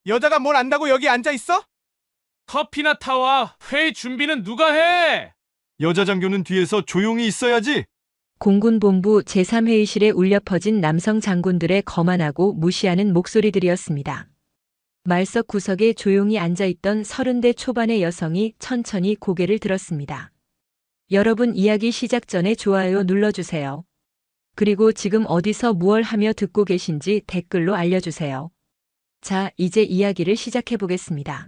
여자가 뭘 안다고 여기 앉아 있어? 커피나 타와. 회의 준비는 누가 해? 여자 장교는 뒤에서 조용히 있어야지. 공군본부 제3회의실에 울려 퍼진 남성 장군들의 거만하고 무시하는 목소리들이었습니다. 말석 구석에 조용히 앉아있던 30대 초반의 여성이 천천히 고개를 들었습니다. 여러분 이야기 시작 전에 좋아요 눌러주세요. 그리고 지금 어디서 무얼 하며 듣고 계신지 댓글로 알려주세요. 자, 이제 이야기를 시작해보겠습니다.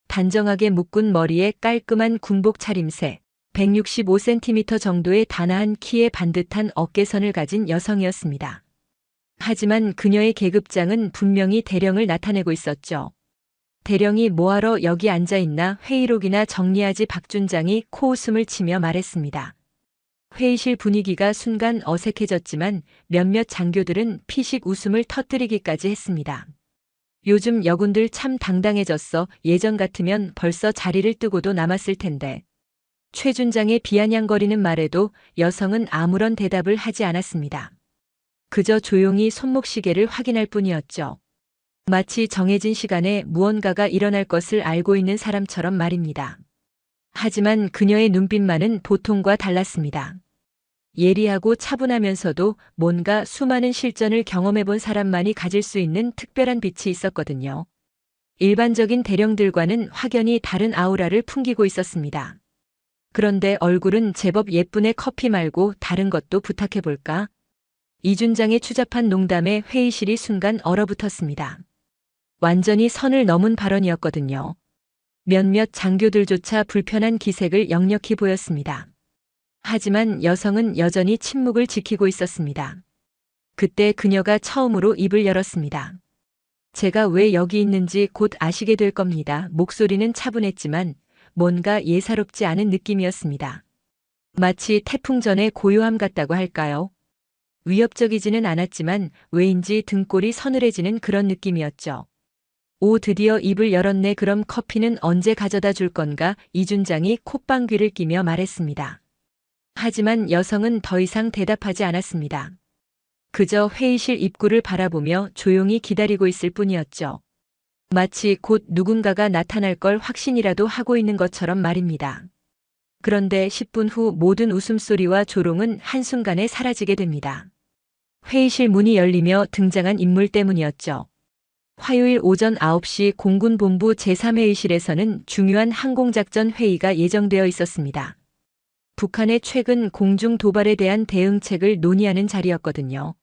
단정하게 묶은 머리에 깔끔한 군복 차림새, 165cm 정도의 단아한 키에 반듯한 어깨선을 가진 여성이었습니다. 하지만 그녀의 계급장은 분명히 대령을 나타내고 있었죠. 대령이 뭐하러 여기 앉아있나 회의록이나 정리하지. 박준장이 코웃음을 치며 말했습니다. 회의실 분위기가 순간 어색해졌지만 몇몇 장교들은 피식 웃음을 터뜨리기까지 했습니다. 요즘 여군들 참 당당해졌어. 예전 같으면 벌써 자리를 뜨고도 남았을 텐데. 최 준장의 비아냥거리는 말에도 여성은 아무런 대답을 하지 않았습니다. 그저 조용히 손목시계를 확인할 뿐이었죠. 마치 정해진 시간에 무언가가 일어날 것을 알고 있는 사람처럼 말입니다. 하지만 그녀의 눈빛만은 보통과 달랐습니다. 예리하고 차분하면서도 뭔가 수많은 실전을 경험해본 사람만이 가질 수 있는 특별한 빛이 있었거든요. 일반적인 대령들과는 확연히 다른 아우라를 풍기고 있었습니다. 그런데 얼굴은 제법 예쁜애. 커피 말고 다른 것도 부탁해볼까? 이준장의 추잡한 농담에 회의실이 순간 얼어붙었습니다. 완전히 선을 넘은 발언이었거든요. 몇몇 장교들조차 불편한 기색을 역력히 보였습니다. 하지만 여성은 여전히 침묵을 지키고 있었습니다. 그때 그녀가 처음으로 입을 열었습니다. 제가 왜 여기 있는지 곧 아시게 될 겁니다. 목소리는 차분했지만 뭔가 예사롭지 않은 느낌이었습니다. 마치 태풍 전의 고요함 같다고 할까요? 위협적이지는 않았지만 왜인지 등골이 서늘해지는 그런 느낌이었죠. 오, 드디어 입을 열었네. 그럼 커피는 언제 가져다 줄 건가? 이준장이 콧방귀를 끼며 말했습니다. 하지만 여성은 더 이상 대답하지 않았습니다. 그저 회의실 입구를 바라보며 조용히 기다리고 있을 뿐이었죠. 마치 곧 누군가가 나타날 걸 확신이라도 하고 있는 것처럼 말입니다. 그런데 10분 후 모든 웃음소리와 조롱은 한순간에 사라지게 됩니다. 회의실 문이 열리며 등장한 인물 때문이었죠. 화요일 오전 9시 공군본부 제3회의실에서는 중요한 항공작전 회의가 예정되어 있었습니다. 북한의 최근 공중 도발에 대한 대응책을 논의하는 자리였거든요.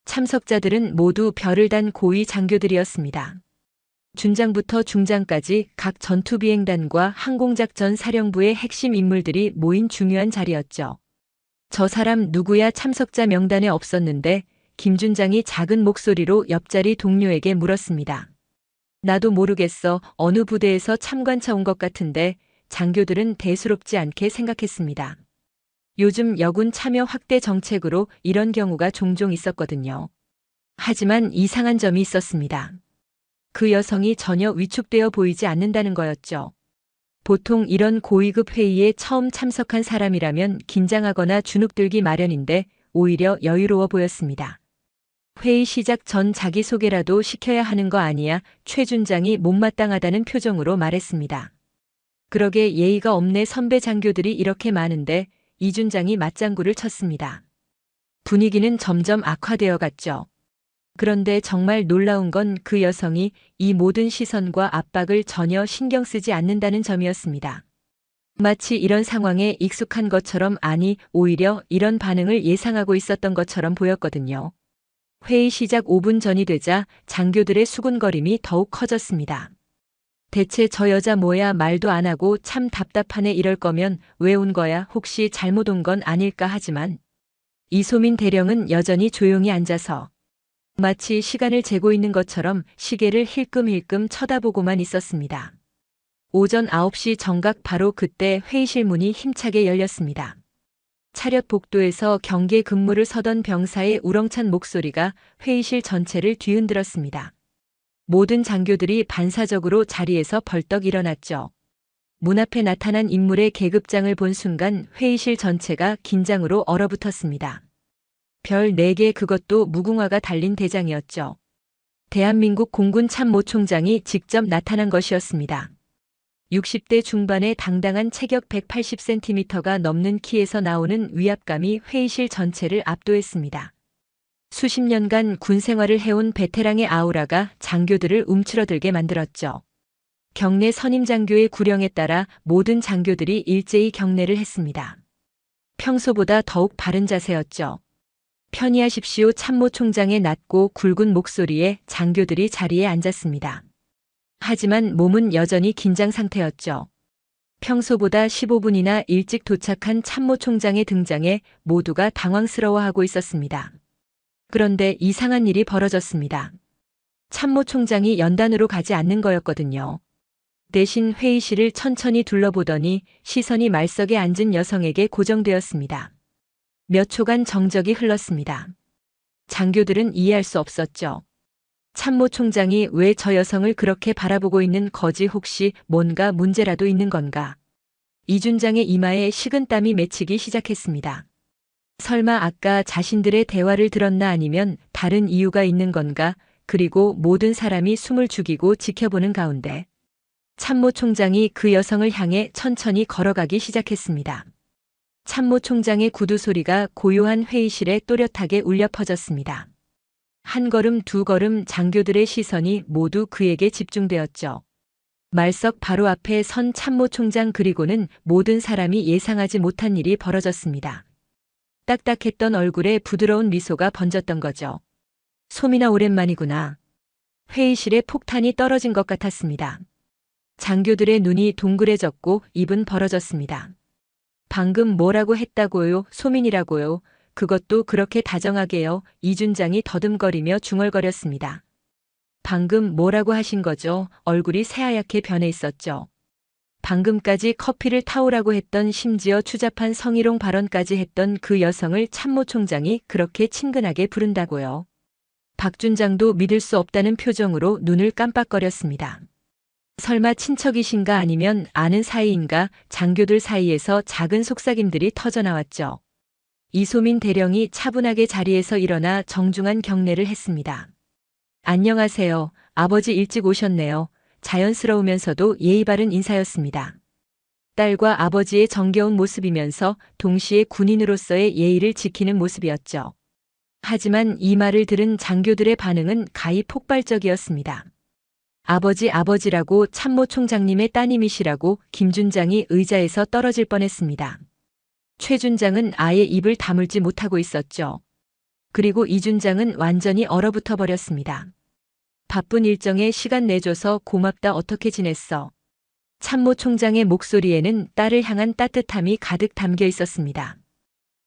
참석자들은 모두 별을 단 고위 장교들이었습니다. 준장부터 중장까지 각 전투비행단과 항공작전 사령부의 핵심 인물들이 모인 중요한 자리였죠. 저 사람 누구야? 참석자 명단에 없었는데 김 준장이 작은 목소리로 옆자리 동료에게 물었습니다. 나도 모르겠어. 어느 부대에서 참관차 온 것 같은데. 장교들은 대수롭지 않게 생각했습니다. 요즘 여군 참여 확대 정책으로 이런 경우가 종종 있었거든요. 하지만 이상한 점이 있었습니다. 그 여성이 전혀 위축되어 보이지 않는다는 거였죠. 보통 이런 고위급 회의에 처음 참석한 사람이라면 긴장하거나 주눅들기 마련인데 오히려 여유로워 보였습니다. 회의 시작 전 자기소개라도 시켜야 하는 거 아니야? 최 준장이 못마땅하다는 표정으로 말했습니다. 그러게 예의가 없네. 선배 장교들이 이렇게 많은데. 이준장이 맞장구를 쳤습니다. 분위기는 점점 악화되어 갔죠. 그런데 정말 놀라운 건 그 여성이 이 모든 시선과 압박을 전혀 신경 쓰지 않는다는 점이었습니다. 마치 이런 상황에 익숙한 것처럼, 아니 오히려 이런 반응을 예상하고 있었던 것처럼 보였거든요. 회의 시작 5분 전이 되자 장교들의 수군거림이 더욱 커졌습니다. 대체 저 여자 뭐야? 말도 안 하고 참 답답하네. 이럴 거면 왜 온 거야? 혹시 잘못 온 건 아닐까? 하지만 이소민 대령은 여전히 조용히 앉아서 마치 시간을 재고 있는 것처럼 시계를 힐끔힐끔 쳐다보고만 있었습니다. 오전 9시 정각 바로 그때 회의실 문이 힘차게 열렸습니다. 차렷 복도에서 경계 근무를 서던 병사의 우렁찬 목소리가 회의실 전체를 뒤흔들었습니다. 모든 장교들이 반사적으로 자리에서 벌떡 일어났죠. 문 앞에 나타난 인물의 계급장을 본 순간 회의실 전체가 긴장으로 얼어붙었습니다. 별 4개, 그것도 무궁화가 달린 대장이었죠. 대한민국 공군 참모총장이 직접 나타난 것이었습니다. 60대 중반의 당당한 체격 180cm가 넘는 키에서 나오는 위압감이 회의실 전체를 압도했습니다. 수십 년간 군 생활을 해온 베테랑의 아우라가 장교들을 움츠러들게 만들었죠. 경내 선임 장교의 구령에 따라 모든 장교들이 일제히 경례를 했습니다. 평소보다 더욱 바른 자세였죠. 편히 하십시오. 참모총장의 낮고 굵은 목소리에 장교들이 자리에 앉았습니다. 하지만 몸은 여전히 긴장 상태였죠. 평소보다 15분이나 일찍 도착한 참모총장의 등장에 모두가 당황스러워하고 있었습니다. 그런데 이상한 일이 벌어졌습니다. 참모총장이 연단으로 가지 않는 거였거든요. 대신 회의실을 천천히 둘러보더니 시선이 말석에 앉은 여성에게 고정되었습니다. 몇 초간 정적이 흘렀습니다. 장교들은 이해할 수 없었죠. 참모총장이 왜 저 여성을 그렇게 바라보고 있는 거지? 혹시 뭔가 문제라도 있는 건가? 이준장의 이마에 식은땀이 맺히기 시작했습니다. 설마 아까 자신들의 대화를 들었나 아니면 다른 이유가 있는 건가? 그리고 모든 사람이 숨을 죽이고 지켜보는 가운데 참모총장이 그 여성을 향해 천천히 걸어가기 시작했습니다. 참모총장의 구두 소리가 고요한 회의실에 또렷하게 울려 퍼졌습니다. 한 걸음 두 걸음 장교들의 시선이 모두 그에게 집중되었죠. 말석 바로 앞에 선 참모총장 그리고는 모든 사람이 예상하지 못한 일이 벌어졌습니다. 딱딱했던 얼굴에 부드러운 미소가 번졌던 거죠. 소민아 오랜만이구나. 회의실에 폭탄이 떨어진 것 같았습니다. 장교들의 눈이 동그래졌고 입은 벌어졌습니다. 방금 뭐라고 했다고요? 소민이라고요? 그것도 그렇게 다정하게요. 이준장이 더듬거리며 중얼거렸습니다. 방금 뭐라고 하신 거죠? 얼굴이 새하얗게 변해 있었죠. 방금까지 커피를 타오라고 했던 심지어 추잡한 성희롱 발언까지 했던 그 여성을 참모총장이 그렇게 친근하게 부른다고요. 박준장도 믿을 수 없다는 표정으로 눈을 깜빡거렸습니다. 설마 친척이신가 아니면 아는 사이인가? 장교들 사이에서 작은 속삭임들이 터져나왔죠. 이소민 대령이 차분하게 자리에서 일어나 정중한 경례를 했습니다. 안녕하세요. 아버지 일찍 오셨네요. 자연스러우면서도 예의 바른 인사였습니다. 딸과 아버지의 정겨운 모습이면서 동시에 군인으로서의 예의를 지키는 모습이었죠. 하지만 이 말을 들은 장교들의 반응은 가히 폭발적이었습니다. 아버지라고 참모총장님의 따님이시라고 김준장이 의자에서 떨어질 뻔했습니다. 최준장은 아예 입을 다물지 못하고 있었죠. 그리고 이준장은 완전히 얼어붙어 버렸습니다. 바쁜 일정에 시간 내줘서 고맙다. 어떻게 지냈어? 참모총장의 목소리에는 딸을 향한 따뜻함이 가득 담겨 있었습니다.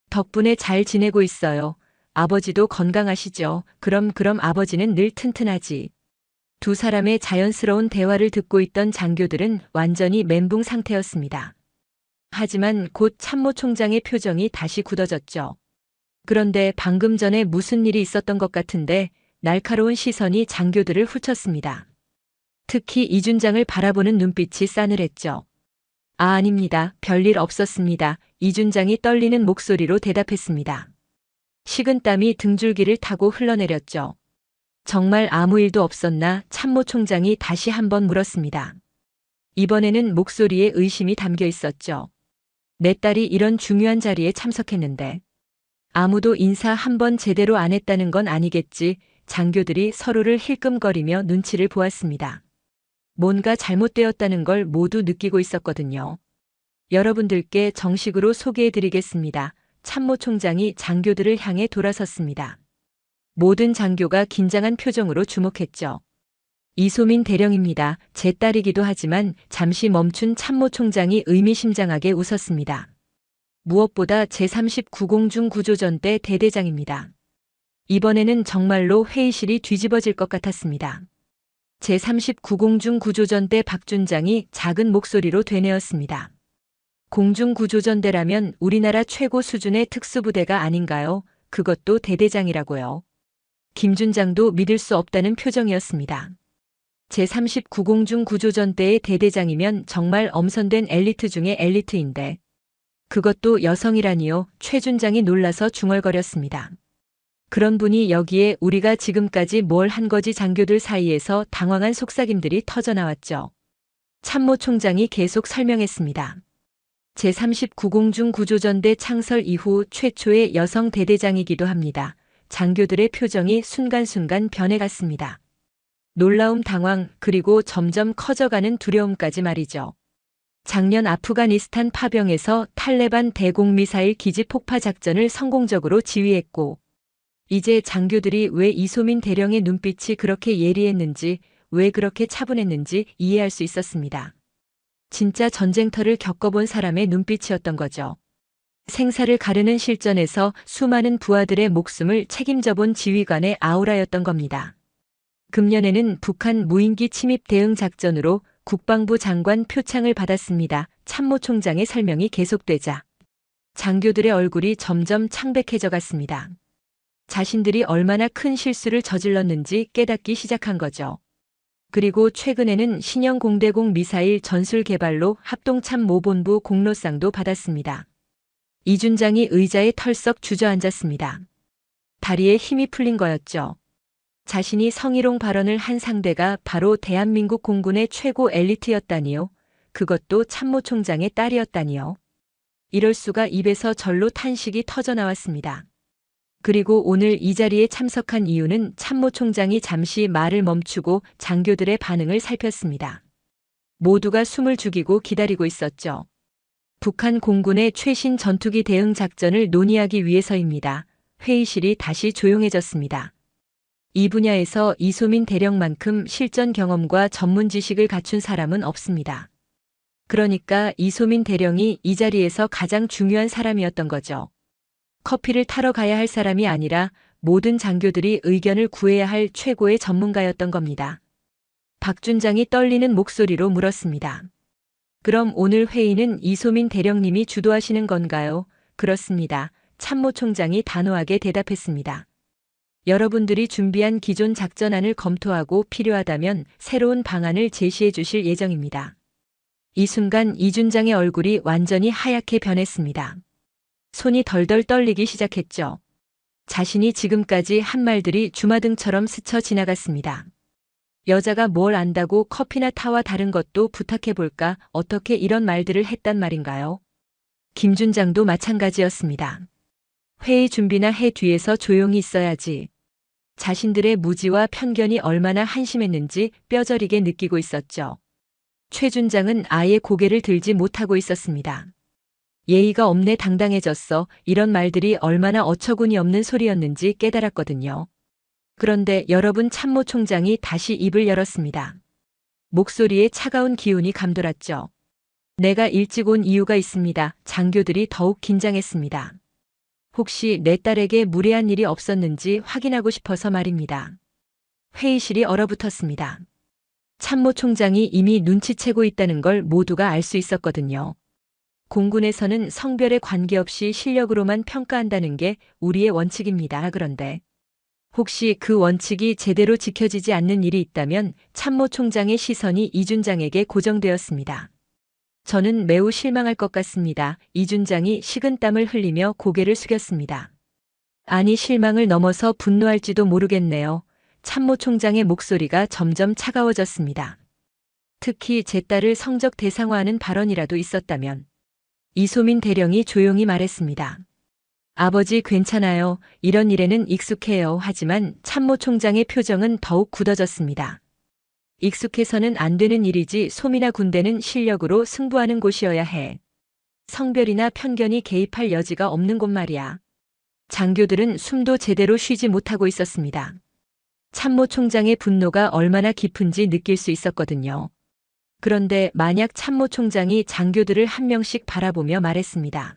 덕분에 잘 지내고 있어요. 아버지도 건강하시죠? 그럼 아버지는 늘 튼튼하지. 두 사람의 자연스러운 대화를 듣고 있던 장교들은 완전히 멘붕 상태였습니다. 하지만 곧 참모총장의 표정이 다시 굳어졌죠. 그런데 방금 전에 무슨 일이 있었던 것 같은데 날카로운 시선이 장교들을 훑었습니다. 특히 이준장을 바라보는 눈빛이 싸늘했죠. 아닙니다. 별일 없었습니다. 이준장이 떨리는 목소리로 대답했습니다. 식은땀이 등줄기를 타고 흘러내렸죠. 정말 아무 일도 없었나? 참모총장이 다시 한번 물었습니다. 이번에는 목소리에 의심이 담겨 있었죠. 내 딸이 이런 중요한 자리에 참석했는데 아무도 인사 한번 제대로 안 했다는 건 아니겠지. 장교들이 서로를 힐끔거리며 눈치를 보았습니다. 뭔가 잘못되었다는 걸 모두 느끼고 있었거든요. 여러분들께 정식으로 소개해드리겠습니다. 참모총장이 장교들을 향해 돌아섰습니다. 모든 장교가 긴장한 표정으로 주목했죠. 이소민 대령입니다. 제 딸이기도 하지만 잠시 멈춘 참모총장이 의미심장하게 웃었습니다. 무엇보다 제39공중 구조전 때 대대장입니다. 이번에는 정말로 회의실이 뒤집어질 것 같았습니다. 제39공중 구조전 때 박준장이 작은 목소리로 되뇌었습니다. 공중구조전대라면 우리나라 최고 수준의 특수부대가 아닌가요? 그것도 대대장이라고요. 김준장도 믿을 수 없다는 표정이었습니다. 제39공중구조전대의 대대장이면 정말 엄선된 엘리트 중의 엘리트인데 그것도 여성이라니요. 최준장이 놀라서 중얼거렸습니다. 그런 분이 여기에 우리가 지금까지 뭘 한 거지 장교들 사이에서 당황한 속삭임들이 터져나왔죠. 참모총장이 계속 설명했습니다. 제39공중 구조전대 창설 이후 최초의 여성 대대장이기도 합니다. 장교들의 표정이 순간순간 변해갔습니다. 놀라움, 당황, 그리고 점점 커져가는 두려움까지 말이죠. 작년 아프가니스탄 파병에서 탈레반 대공미사일 기지 폭파 작전을 성공적으로 지휘했고, 이제 장교들이 왜 이소민 대령의 눈빛이 그렇게 예리했는지, 왜 그렇게 차분했는지 이해할 수 있었습니다. 진짜 전쟁터를 겪어본 사람의 눈빛이었던 거죠. 생사를 가르는 실전에서 수많은 부하들의 목숨을 책임져본 지휘관의 아우라였던 겁니다. 금년에는 북한 무인기 침입 대응 작전으로 국방부 장관 표창을 받았습니다. 참모총장의 설명이 계속되자 장교들의 얼굴이 점점 창백해져 갔습니다. 자신들이 얼마나 큰 실수를 저질렀는지 깨닫기 시작한 거죠. 그리고 최근에는 신형 공대공 미사일 전술 개발로 합동참모본부 공로상도 받았습니다. 이준장이 의자에 털썩 주저앉았습니다. 다리에 힘이 풀린 거였죠. 자신이 성희롱 발언을 한 상대가 바로 대한민국 공군의 최고 엘리트였다니요. 그것도 참모총장의 딸이었다니요. 이럴 수가. 입에서 절로 탄식이 터져나왔습니다. 그리고 오늘 이 자리에 참석한 이유는 참모총장이 잠시 말을 멈추고 장교들의 반응을 살폈습니다. 모두가 숨을 죽이고 기다리고 있었죠. 북한 공군의 최신 전투기 대응 작전을 논의하기 위해서입니다. 회의실이 다시 조용해졌습니다. 이 분야에서 이소민 대령만큼 실전 경험과 전문 지식을 갖춘 사람은 없습니다. 그러니까 이소민 대령이 이 자리에서 가장 중요한 사람이었던 거죠. 커피를 타러 가야 할 사람이 아니라 모든 장교들이 의견을 구해야 할 최고의 전문가였던 겁니다. 박준장이 떨리는 목소리로 물었습니다. 그럼 오늘 회의는 이소민 대령님이 주도하시는 건가요? 그렇습니다. 참모총장이 단호하게 대답했습니다. 여러분들이 준비한 기존 작전안을 검토하고 필요하다면 새로운 방안을 제시해 주실 예정입니다. 이 순간 이준장의 얼굴이 완전히 하얗게 변했습니다. 손이 덜덜 떨리기 시작했죠. 자신이 지금까지 한 말들이 주마등처럼 스쳐 지나갔습니다. 여자가 뭘 안다고 커피나 타와 다른 것도 부탁해볼까? 어떻게 이런 말들을 했단 말인가요? 김준장도 마찬가지였습니다. 회의 준비나 해. 뒤에서 조용히 있어야지. 자신들의 무지와 편견이 얼마나 한심했는지 뼈저리게 느끼고 있었죠. 최 준장은 아예 고개를 들지 못하고 있었습니다. 예의가 없네. 당당해졌어. 이런 말들이 얼마나 어처구니 없는 소리였는지 깨달았거든요. 그런데 여러분, 참모총장이 다시 입을 열었습니다. 목소리에 차가운 기운이 감돌았죠. 내가 일찍 온 이유가 있습니다. 장교들이 더욱 긴장했습니다. 혹시 내 딸에게 무례한 일이 없었는지 확인하고 싶어서 말입니다. 회의실이 얼어붙었습니다. 참모총장이 이미 눈치채고 있다는 걸 모두가 알 수 있었거든요. 공군에서는 성별에 관계없이 실력으로만 평가한다는 게 우리의 원칙입니다. 그런데 혹시 그 원칙이 제대로 지켜지지 않는 일이 있다면 참모총장의 시선이 이준장에게 고정되었습니다. 저는 매우 실망할 것 같습니다. 이준장이 식은땀을 흘리며 고개를 숙였습니다. 아니, 실망을 넘어서 분노할지도 모르겠네요. 참모총장의 목소리가 점점 차가워졌습니다. 특히 제 딸을 성적 대상화하는 발언이라도 있었다면. 이소민 대령이 조용히 말했습니다. 아버지, 괜찮아요. 이런 일에는 익숙해요. 하지만 참모총장의 표정은 더욱 굳어졌습니다. 익숙해서는 안 되는 일이지. 소미나 군대는 실력으로 승부하는 곳이어야 해. 성별이나 편견이 개입할 여지가 없는 곳 말이야. 장교들은 숨도 제대로 쉬지 못하고 있었습니다. 참모총장의 분노가 얼마나 깊은지 느낄 수 있었거든요. 그런데 만약 참모총장이 장교들을 한 명씩 바라보며 말했습니다.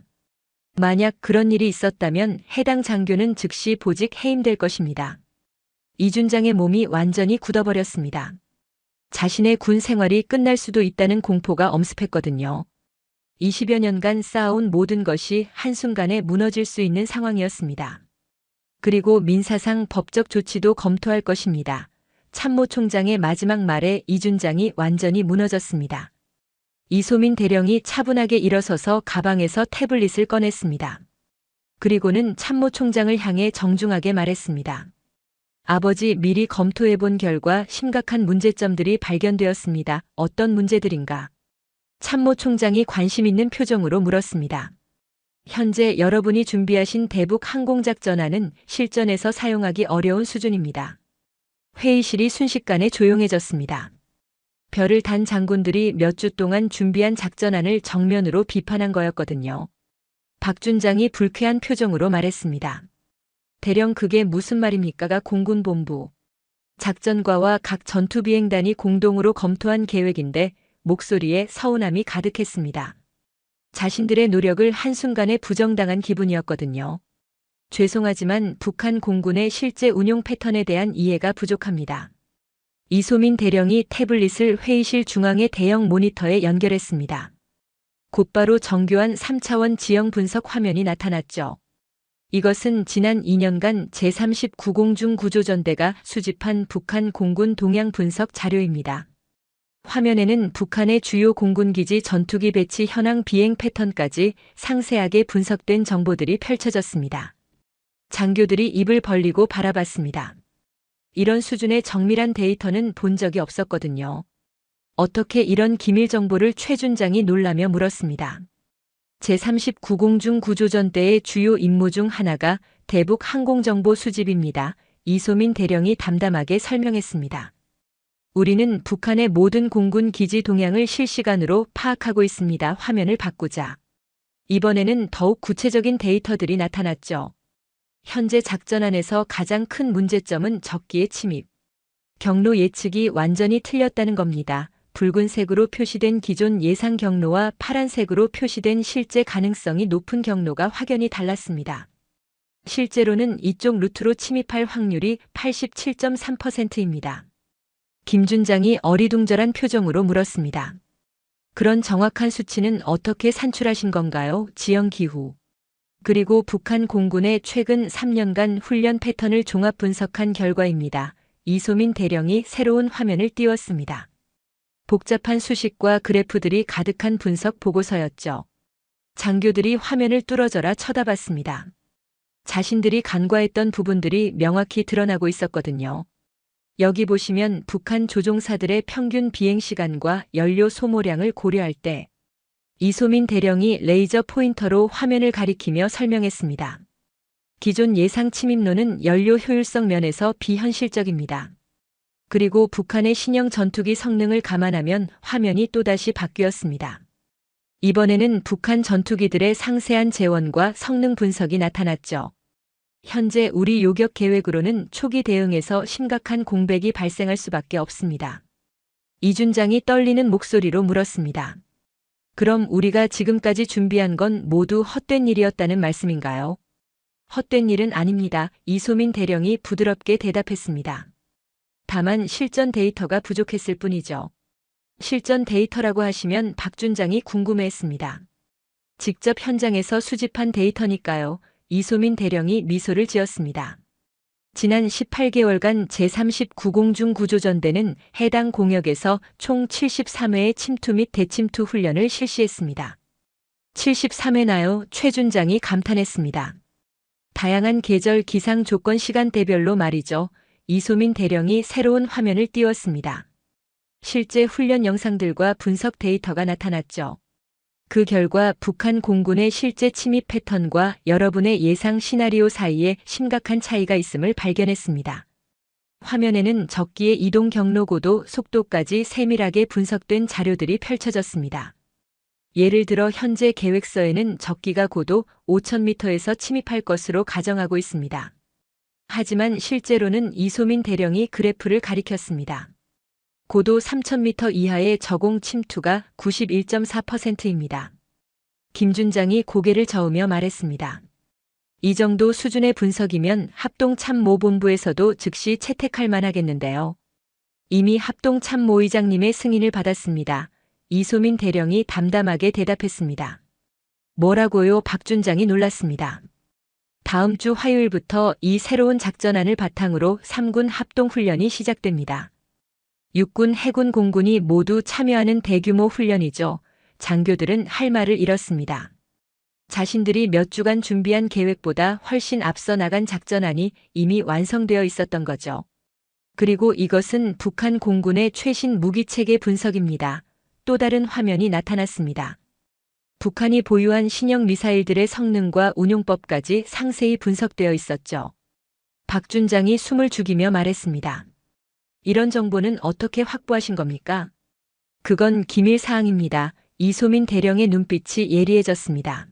만약 그런 일이 있었다면 해당 장교는 즉시 보직 해임될 것입니다. 이준장의 몸이 완전히 굳어버렸습니다. 자신의 군 생활이 끝날 수도 있다는 공포가 엄습했거든요. 20여 년간 쌓아온 모든 것이 한순간에 무너질 수 있는 상황이었습니다. 그리고 민사상 법적 조치도 검토할 것입니다. 참모총장의 마지막 말에 이준장이 완전히 무너졌습니다. 이소민 대령이 차분하게 일어서서 가방에서 태블릿을 꺼냈습니다. 그리고는 참모총장을 향해 정중하게 말했습니다. 아버지, 미리 검토해 본 결과 심각한 문제점들이 발견되었습니다. 어떤 문제들인가? 참모총장이 관심 있는 표정으로 물었습니다. 현재 여러분이 준비하신 대북 항공작전안은 실전에서 사용하기 어려운 수준입니다. 회의실이 순식간에 조용해졌습니다. 별을 단 장군들이 몇 주 동안 준비한 작전안을 정면으로 비판한 거였거든요. 박준장이 불쾌한 표정으로 말했습니다. 대령 그게 무슨 말입니까가 공군본부. 작전과와 각 전투비행단이 공동으로 검토한 계획인데 목소리에 서운함이 가득했습니다. 자신들의 노력을 한순간에 부정당한 기분이었거든요. 죄송하지만 북한 공군의 실제 운용 패턴에 대한 이해가 부족합니다. 이소민 대령이 태블릿을 회의실 중앙의 대형 모니터에 연결했습니다. 곧바로 정교한 3차원 지형 분석 화면이 나타났죠. 이것은 지난 2년간 제39공중 구조전대가 수집한 북한 공군 동향 분석 자료입니다. 화면에는 북한의 주요 공군기지 전투기 배치 현황 비행 패턴까지 상세하게 분석된 정보들이 펼쳐졌습니다. 장교들이 입을 벌리고 바라봤습니다. 이런 수준의 정밀한 데이터는 본 적이 없었거든요. 어떻게 이런 기밀 정보를 최준장이 놀라며 물었습니다. 제39공중 구조전대의 주요 임무 중 하나가 대북 항공정보 수집입니다. 이소민 대령이 담담하게 설명했습니다. 우리는 북한의 모든 공군 기지 동향을 실시간으로 파악하고 있습니다. 화면을 바꾸자. 이번에는 더욱 구체적인 데이터들이 나타났죠. 현재 작전안에서 가장 큰 문제점은 적기의 침입. 경로 예측이 완전히 틀렸다는 겁니다. 붉은색으로 표시된 기존 예상 경로와 파란색으로 표시된 실제 가능성이 높은 경로가 확연히 달랐습니다. 실제로는 이쪽 루트로 침입할 확률이 87.3%입니다. 김준장이 어리둥절한 표정으로 물었습니다. 그런 정확한 수치는 어떻게 산출하신 건가요? 지형 기후. 그리고 북한 공군의 최근 3년간 훈련 패턴을 종합 분석한 결과입니다. 이소민 대령이 새로운 화면을 띄웠습니다. 복잡한 수식과 그래프들이 가득한 분석 보고서였죠. 장교들이 화면을 뚫어져라 쳐다봤습니다. 자신들이 간과했던 부분들이 명확히 드러나고 있었거든요. 여기 보시면 북한 조종사들의 평균 비행시간과 연료 소모량을 고려할 때 이소민 대령이 레이저 포인터로 화면을 가리키며 설명했습니다. 기존 예상 침입로는 연료 효율성 면에서 비현실적입니다. 그리고 북한의 신형 전투기 성능을 감안하면 화면이 또다시 바뀌었습니다. 이번에는 북한 전투기들의 상세한 재원과 성능 분석이 나타났죠. 현재 우리 요격 계획으로는 초기 대응에서 심각한 공백이 발생할 수밖에 없습니다. 이준장이 떨리는 목소리로 물었습니다. 그럼 우리가 지금까지 준비한 건 모두 헛된 일이었다는 말씀인가요? 헛된 일은 아닙니다. 이소민 대령이 부드럽게 대답했습니다. 다만 실전 데이터가 부족했을 뿐이죠. 실전 데이터라고 하시면 박준장이 궁금해했습니다. 직접 현장에서 수집한 데이터니까요. 이소민 대령이 미소를 지었습니다. 지난 18개월간 제39공중 구조전대는 해당 공역에서 총 73회의 침투 및 대침투 훈련을 실시했습니다. 73회나요? 최준장이 감탄했습니다. 다양한 계절 기상 조건 시간대별로 말이죠. 이소민 대령이 새로운 화면을 띄웠습니다. 실제 훈련 영상들과 분석 데이터가 나타났죠. 그 결과 북한 공군의 실제 침입 패턴과 여러분의 예상 시나리오 사이에 심각한 차이가 있음을 발견했습니다. 화면에는 적기의 이동 경로고도 속도까지 세밀하게 분석된 자료들이 펼쳐졌습니다. 예를 들어 현재 계획서에는 적기가 고도 5,000m에서 침입할 것으로 가정하고 있습니다. 하지만 실제로는 이소민 대령이 그래프를 가리켰습니다. 고도 3,000m 이하의 저공 침투가 91.4%입니다. 김준장이 고개를 저으며 말했습니다. 이 정도 수준의 분석이면 합동참모본부에서도 즉시 채택할 만하겠는데요. 이미 합동참모의장님의 승인을 받았습니다. 이소민 대령이 담담하게 대답했습니다. 뭐라고요? 박준장이 놀랐습니다. 다음 주 화요일부터 이 새로운 작전안을 바탕으로 3군 합동훈련이 시작됩니다. 육군, 해군, 공군이 모두 참여하는 대규모 훈련이죠. 장교들은 할 말을 잃었습니다. 자신들이 몇 주간 준비한 계획보다 훨씬 앞서 나간 작전안이 이미 완성되어 있었던 거죠. 그리고 이것은 북한 공군의 최신 무기체계 분석입니다. 또 다른 화면이 나타났습니다. 북한이 보유한 신형 미사일들의 성능과 운용법까지 상세히 분석되어 있었죠. 박 준장이 숨을 죽이며 말했습니다. 이런 정보는 어떻게 확보하신 겁니까? 그건 기밀 사항입니다. 이소민 대령의 눈빛이 예리해졌습니다.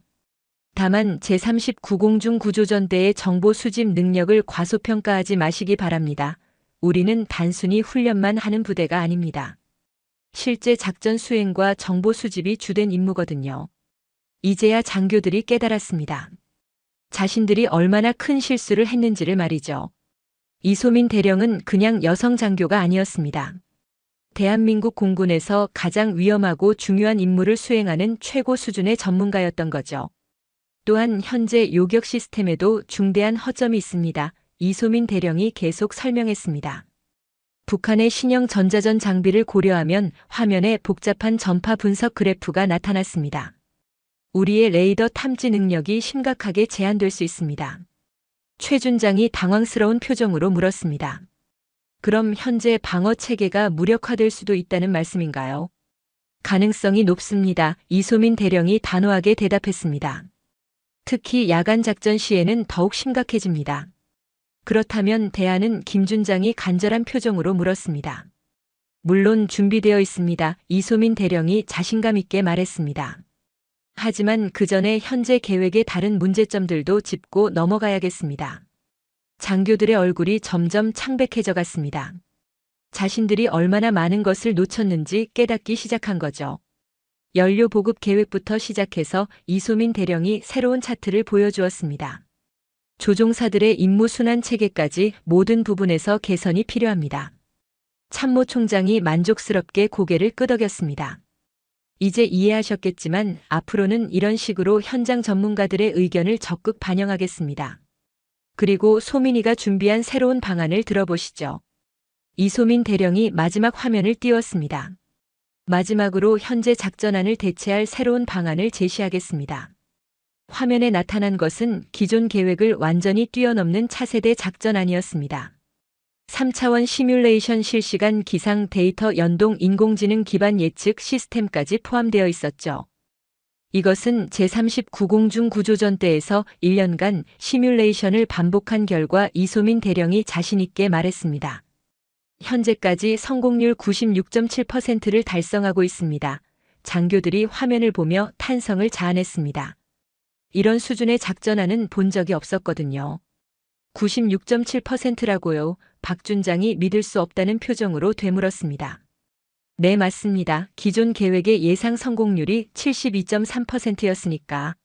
다만 제39공중 구조전대의 정보 수집 능력을 과소평가하지 마시기 바랍니다. 우리는 단순히 훈련만 하는 부대가 아닙니다. 실제 작전 수행과 정보 수집이 주된 임무거든요. 이제야 장교들이 깨달았습니다. 자신들이 얼마나 큰 실수를 했는지를 말이죠. 이소민 대령은 그냥 여성 장교가 아니었습니다. 대한민국 공군에서 가장 위험하고 중요한 임무를 수행하는 최고 수준의 전문가였던 거죠. 또한 현재 요격 시스템에도 중대한 허점이 있습니다. 이소민 대령이 계속 설명했습니다. 북한의 신형 전자전 장비를 고려하면 화면에 복잡한 전파 분석 그래프가 나타났습니다. 우리의 레이더 탐지 능력이 심각하게 제한될 수 있습니다. 최 준장이 당황스러운 표정으로 물었습니다. 그럼 현재 방어 체계가 무력화될 수도 있다는 말씀인가요? 가능성이 높습니다. 이소민 대령이 단호하게 대답했습니다. 특히 야간 작전 시에는 더욱 심각해집니다. 그렇다면 대안은 김 준장이 간절한 표정으로 물었습니다. 물론 준비되어 있습니다. 이소민 대령이 자신감 있게 말했습니다. 하지만 그 전에 현재 계획의 다른 문제점들도 짚고 넘어가야겠습니다. 장교들의 얼굴이 점점 창백해져 갔습니다. 자신들이 얼마나 많은 것을 놓쳤는지 깨닫기 시작한 거죠. 연료 보급 계획부터 시작해서 이소민 대령이 새로운 차트를 보여주었습니다. 조종사들의 임무 순환 체계까지 모든 부분에서 개선이 필요합니다. 참모 총장이 만족스럽게 고개를 끄덕였습니다. 이제 이해하셨겠지만 앞으로는 이런 식으로 현장 전문가들의 의견을 적극 반영하겠습니다. 그리고 소민이가 준비한 새로운 방안을 들어보시죠. 이소민 대령이 마지막 화면을 띄웠습니다. 마지막으로 현재 작전안을 대체할 새로운 방안을 제시하겠습니다. 화면에 나타난 것은 기존 계획을 완전히 뛰어넘는 차세대 작전안이었습니다. 3차원 시뮬레이션 실시간 기상 데이터 연동 인공지능 기반 예측 시스템까지 포함되어 있었죠. 이것은 제39공중 구조전대에서 1년간 시뮬레이션을 반복한 결과 이소민 대령이 자신있게 말했습니다. 현재까지 성공률 96.7%를 달성하고 있습니다. 장교들이 화면을 보며 탄성을 자아냈습니다. 이런 수준의 작전안은 본 적이 없었거든요. 96.7%라고요. 박 준장이 믿을 수 없다는 표정으로 되물었습니다. 네, 맞습니다. 기존 계획의 예상 성공률이 72.3%였으니까.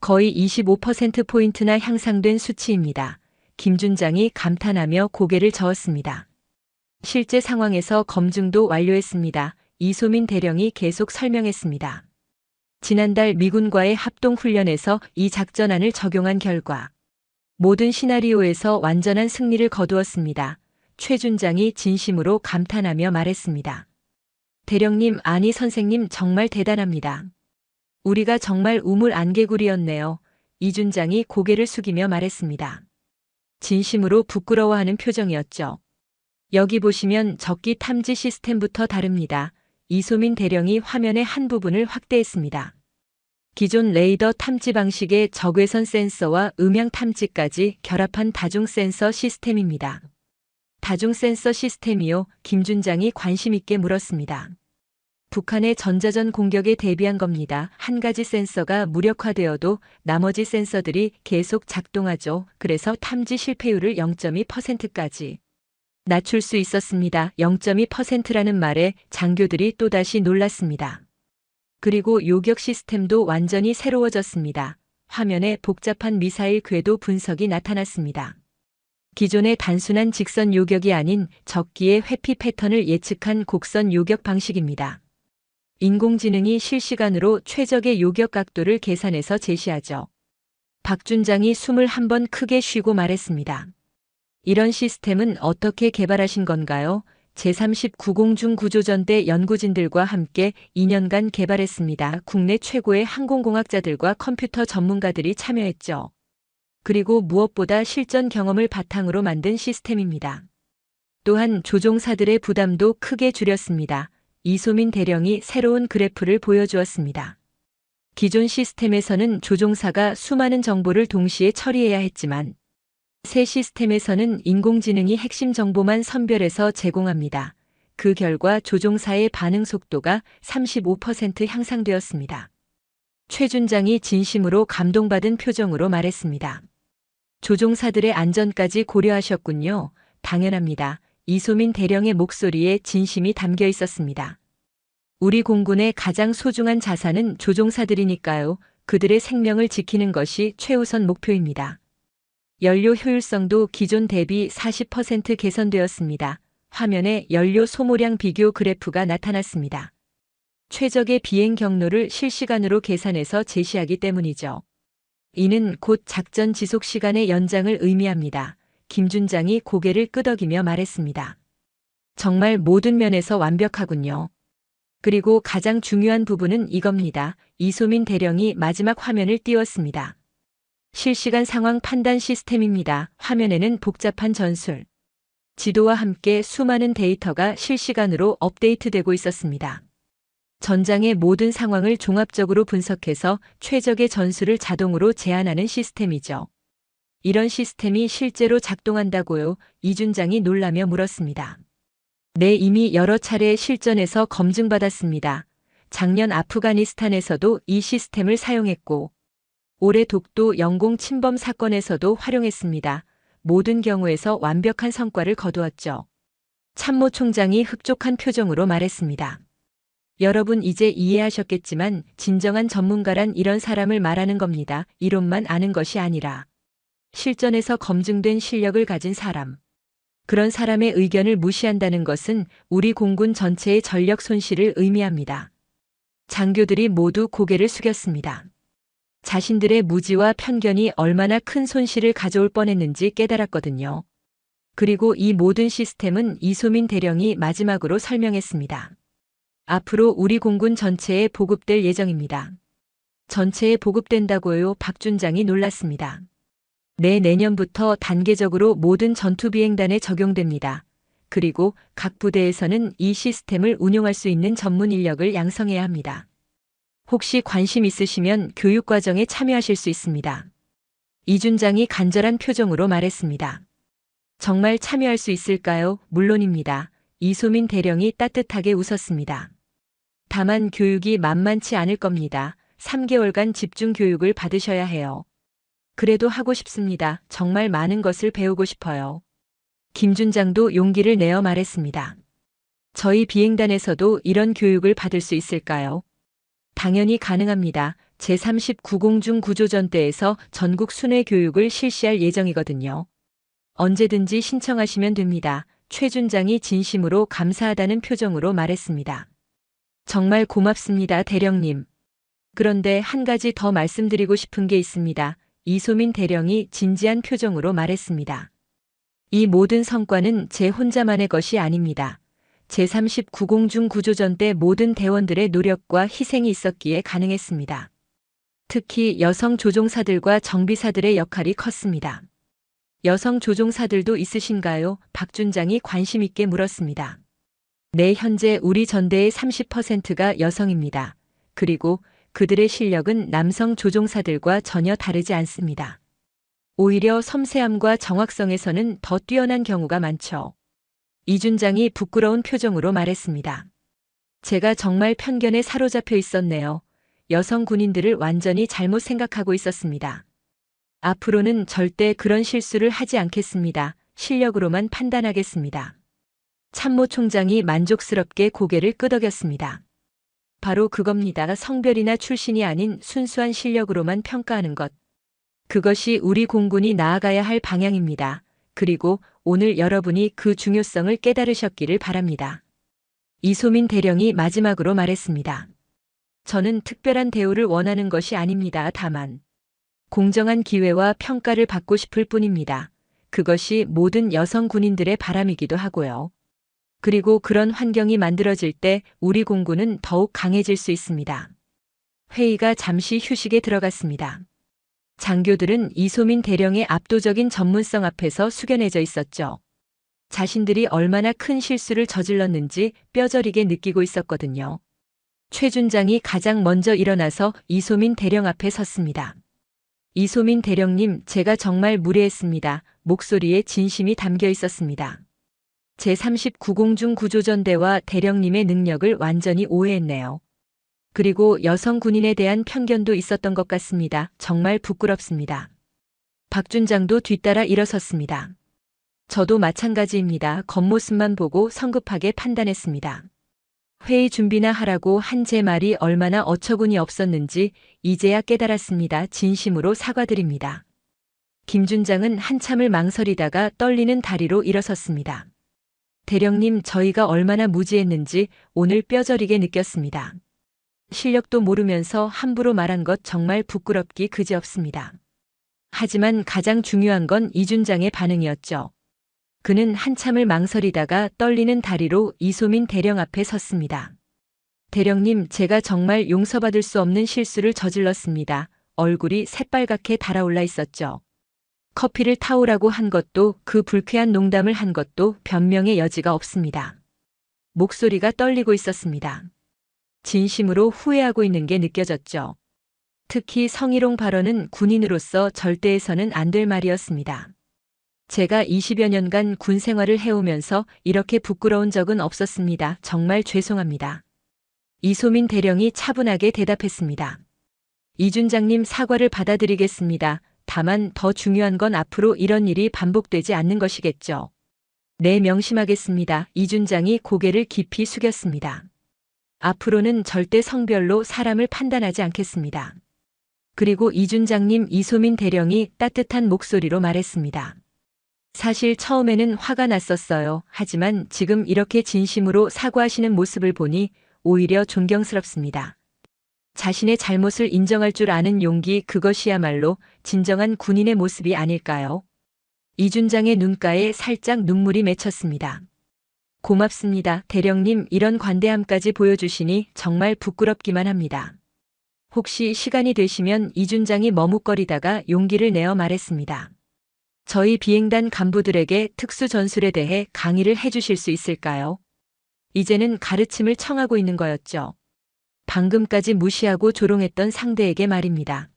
거의 25%포인트나 향상된 수치입니다. 김 준장이 감탄하며 고개를 저었습니다. 실제 상황에서 검증도 완료했습니다. 이소민 대령이 계속 설명했습니다. 지난달 미군과의 합동훈련에서 이 작전안을 적용한 결과 모든 시나리오에서 완전한 승리를 거두었습니다. 최 준장이 진심으로 감탄하며 말했습니다. 대령님, 아니 선생님 정말 대단합니다. 우리가 정말 우물안개굴이었네요. 이 준장이 고개를 숙이며 말했습니다. 진심으로 부끄러워하는 표정이었죠. 여기 보시면 적기 탐지 시스템부터 다릅니다. 이소민 대령이 화면의 한 부분을 확대했습니다. 기존 레이더 탐지 방식의 적외선 센서와 음향 탐지까지 결합한 다중 센서 시스템입니다. 다중 센서 시스템이요? 김 준장이 관심 있게 물었습니다. 북한의 전자전 공격에 대비한 겁니다. 한 가지 센서가 무력화되어도 나머지 센서들이 계속 작동하죠. 그래서 탐지 실패율을 0.2%까지 낮출 수 있었습니다. 0.2%라는 말에 장교들이 또다시 놀랐습니다. 그리고 요격 시스템도 완전히 새로워졌습니다. 화면에 복잡한 미사일 궤도 분석이 나타났습니다. 기존의 단순한 직선 요격이 아닌 적기의 회피 패턴을 예측한 곡선 요격 방식입니다. 인공지능이 실시간으로 최적의 요격 각도를 계산해서 제시하죠. 박 준장이 숨을 한 번 크게 쉬고 말했습니다. 이런 시스템은 어떻게 개발하신 건가요? 제39공중 구조전대 연구진들과 함께 2년간 개발했습니다. 국내 최고의 항공공학자들과 컴퓨터 전문가들이 참여했죠. 그리고 무엇보다 실전 경험을 바탕으로 만든 시스템입니다. 또한 조종사들의 부담도 크게 줄였습니다. 이소민 대령이 새로운 그래프를 보여주었습니다. 기존 시스템에서는 조종사가 수많은 정보를 동시에 처리해야 했지만 새 시스템에서는 인공지능이 핵심 정보만 선별해서 제공합니다. 그 결과 조종사의 반응 속도가 35% 향상되었습니다. 최 준장이 진심으로 감동받은 표정으로 말했습니다. 조종사들의 안전까지 고려하셨군요. 당연합니다. 이소민 대령의 목소리에 진심이 담겨 있었습니다. 우리 공군의 가장 소중한 자산은 조종사들이니까요. 그들의 생명을 지키는 것이 최우선 목표입니다. 연료 효율성도 기존 대비 40% 개선되었습니다. 화면에 연료 소모량 비교 그래프가 나타났습니다. 최적의 비행 경로를 실시간으로 계산해서 제시하기 때문이죠. 이는 곧 작전 지속 시간의 연장을 의미합니다. 김 준장이 고개를 끄덕이며 말했습니다. 정말 모든 면에서 완벽하군요. 그리고 가장 중요한 부분은 이겁니다. 이소민 대령이 마지막 화면을 띄웠습니다. 실시간 상황 판단 시스템입니다. 화면에는 복잡한 전술, 지도와 함께 수많은 데이터가 실시간으로 업데이트되고 있었습니다. 전장의 모든 상황을 종합적으로 분석해서 최적의 전술을 자동으로 제안하는 시스템이죠. 이런 시스템이 실제로 작동한다고요? 이준장이 놀라며 물었습니다. 네, 이미 여러 차례 실전에서 검증받았습니다. 작년 아프가니스탄에서도 이 시스템을 사용했고 올해 독도 영공 침범 사건에서도 활용했습니다. 모든 경우에서 완벽한 성과를 거두었죠. 참모총장이 흡족한 표정으로 말했습니다. 여러분 이제 이해하셨겠지만 진정한 전문가란 이런 사람을 말하는 겁니다. 이론만 아는 것이 아니라 실전에서 검증된 실력을 가진 사람. 그런 사람의 의견을 무시한다는 것은 우리 공군 전체의 전력 손실을 의미합니다. 장교들이 모두 고개를 숙였습니다. 자신들의 무지와 편견이 얼마나 큰 손실을 가져올 뻔했는지 깨달았거든요. 그리고 이 모든 시스템은 이소민 대령이 마지막으로 설명했습니다. 앞으로 우리 공군 전체에 보급될 예정입니다. 전체에 보급된다고요? 박 준장이 놀랐습니다. 네, 내년부터 단계적으로 모든 전투비행단에 적용됩니다. 그리고 각 부대에서는 이 시스템을 운용할 수 있는 전문 인력을 양성해야 합니다. 혹시 관심 있으시면 교육과정에 참여하실 수 있습니다. 이준장이 간절한 표정으로 말했습니다. 정말 참여할 수 있을까요? 물론입니다. 이소민 대령이 따뜻하게 웃었습니다. 다만 교육이 만만치 않을 겁니다. 3개월간 집중 교육을 받으셔야 해요. 그래도 하고 싶습니다. 정말 많은 것을 배우고 싶어요. 김 준장도 용기를 내어 말했습니다. 저희 비행단에서도 이런 교육을 받을 수 있을까요? 당연히 가능합니다. 제39공중 구조전대에서 전국 순회 교육을 실시할 예정이거든요. 언제든지 신청하시면 됩니다. 최 준장이 진심으로 감사하다는 표정으로 말했습니다. 정말 고맙습니다, 대령님. 그런데 한 가지 더 말씀드리고 싶은 게 있습니다. 이소민 대령이 진지한 표정으로 말했습니다. 이 모든 성과는 제 혼자만의 것이 아닙니다. 제39공중 구조전대 모든 대원들의 노력과 희생이 있었기에 가능했습니다. 특히 여성 조종사들과 정비사들의 역할이 컸습니다. 여성 조종사들도 있으신가요? 박 준장이 관심 있게 물었습니다. 네, 현재 우리 전대의 30%가 여성입니다. 그리고 그들의 실력은 남성 조종사들과 전혀 다르지 않습니다. 오히려 섬세함과 정확성에서는 더 뛰어난 경우가 많죠. 이준장이 부끄러운 표정으로 말했습니다. 제가 정말 편견에 사로잡혀 있었네요. 여성 군인들을 완전히 잘못 생각하고 있었습니다. 앞으로는 절대 그런 실수를 하지 않겠습니다. 실력으로만 판단하겠습니다. 참모총장이 만족스럽게 고개를 끄덕였습니다. 바로 그겁니다. 성별이나 출신이 아닌 순수한 실력으로만 평가하는 것. 그것이 우리 공군이 나아가야 할 방향입니다. 그리고 오늘 여러분이 그 중요성을 깨달으셨기를 바랍니다. 이소민 대령이 마지막으로 말했습니다. 저는 특별한 대우를 원하는 것이 아닙니다. 다만 공정한 기회와 평가를 받고 싶을 뿐입니다. 그것이 모든 여성 군인들의 바람이기도 하고요. 그리고 그런 환경이 만들어질 때 우리 공군은 더욱 강해질 수 있습니다. 회의가 잠시 휴식에 들어갔습니다. 장교들은 이소민 대령의 압도적인 전문성 앞에서 숙연해져 있었죠. 자신들이 얼마나 큰 실수를 저질렀는지 뼈저리게 느끼고 있었거든요. 최 준장이 가장 먼저 일어나서 이소민 대령 앞에 섰습니다. 이소민 대령님, 제가 정말 무례했습니다. 목소리에 진심이 담겨 있었습니다. 제39공중 구조전대와 대령님의 능력을 완전히 오해했네요. 그리고 여성 군인에 대한 편견도 있었던 것 같습니다. 정말 부끄럽습니다. 박 준장도 뒤따라 일어섰습니다. 저도 마찬가지입니다. 겉모습만 보고 성급하게 판단했습니다. 회의 준비나 하라고 한 제 말이 얼마나 어처구니 없었는지 이제야 깨달았습니다. 진심으로 사과드립니다. 김 준장은 한참을 망설이다가 떨리는 다리로 일어섰습니다. 대령님, 저희가 얼마나 무지했는지 오늘 뼈저리게 느꼈습니다. 실력도 모르면서 함부로 말한 것 정말 부끄럽기 그지없습니다. 하지만 가장 중요한 건 이 준장의 반응이었죠. 그는 한참을 망설이다가 떨리는 다리로 이소민 대령 앞에 섰습니다. 대령님, 제가 정말 용서받을 수 없는 실수를 저질렀습니다. 얼굴이 새빨갛게 달아올라 있었죠. 커피를 타오라고 한 것도, 그 불쾌한 농담을 한 것도 변명의 여지가 없습니다. 목소리가 떨리고 있었습니다. 진심으로 후회하고 있는 게 느껴졌죠. 특히 성희롱 발언은 군인으로서 절대 해서는 안 될 말이었습니다. 제가 20여 년간 군 생활을 해오면서 이렇게 부끄러운 적은 없었습니다. 정말 죄송합니다. 이소민 대령이 차분하게 대답했습니다. 이 준장님, 사과를 받아들이겠습니다. 다만 더 중요한 건 앞으로 이런 일이 반복되지 않는 것이겠죠. 네, 명심하겠습니다. 이 준장이 고개를 깊이 숙였습니다. 앞으로는 절대 성별로 사람을 판단하지 않겠습니다. 그리고 이 준장님, 이소민 대령이 따뜻한 목소리로 말했습니다. 사실 처음에는 화가 났었어요. 하지만 지금 이렇게 진심으로 사과하시는 모습을 보니 오히려 존경스럽습니다. 자신의 잘못을 인정할 줄 아는 용기, 그것이야말로 진정한 군인의 모습이 아닐까요? 이 준장의 눈가에 살짝 눈물이 맺혔습니다. 고맙습니다. 대령님, 이런 관대함까지 보여주시니 정말 부끄럽기만 합니다. 혹시 시간이 되시면 이 준장이 머뭇거리다가 용기를 내어 말했습니다. 저희 비행단 간부들에게 특수 전술에 대해 강의를 해주실 수 있을까요? 이제는 가르침을 청하고 있는 거였죠. 방금까지 무시하고 조롱했던 상대에게 말입니다.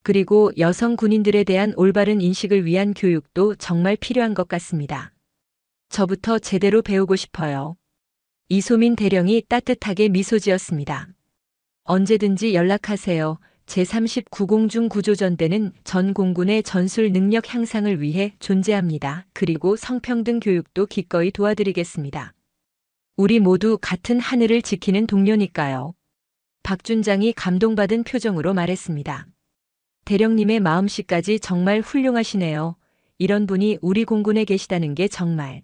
그리고 여성 군인들에 대한 올바른 인식을 위한 교육도 정말 필요한 것 같습니다. 저부터 제대로 배우고 싶어요. 이소민 대령이 따뜻하게 미소 지었습니다. 언제든지 연락하세요. 제39공중 구조전대는 전 공군의 전술 능력 향상을 위해 존재합니다. 그리고 성평등 교육도 기꺼이 도와드리겠습니다. 우리 모두 같은 하늘을 지키는 동료니까요. 박 준장이 감동받은 표정으로 말했습니다. 대령님의 마음씨까지 정말 훌륭하시네요. 이런 분이 우리 공군에 계시다는 게 정말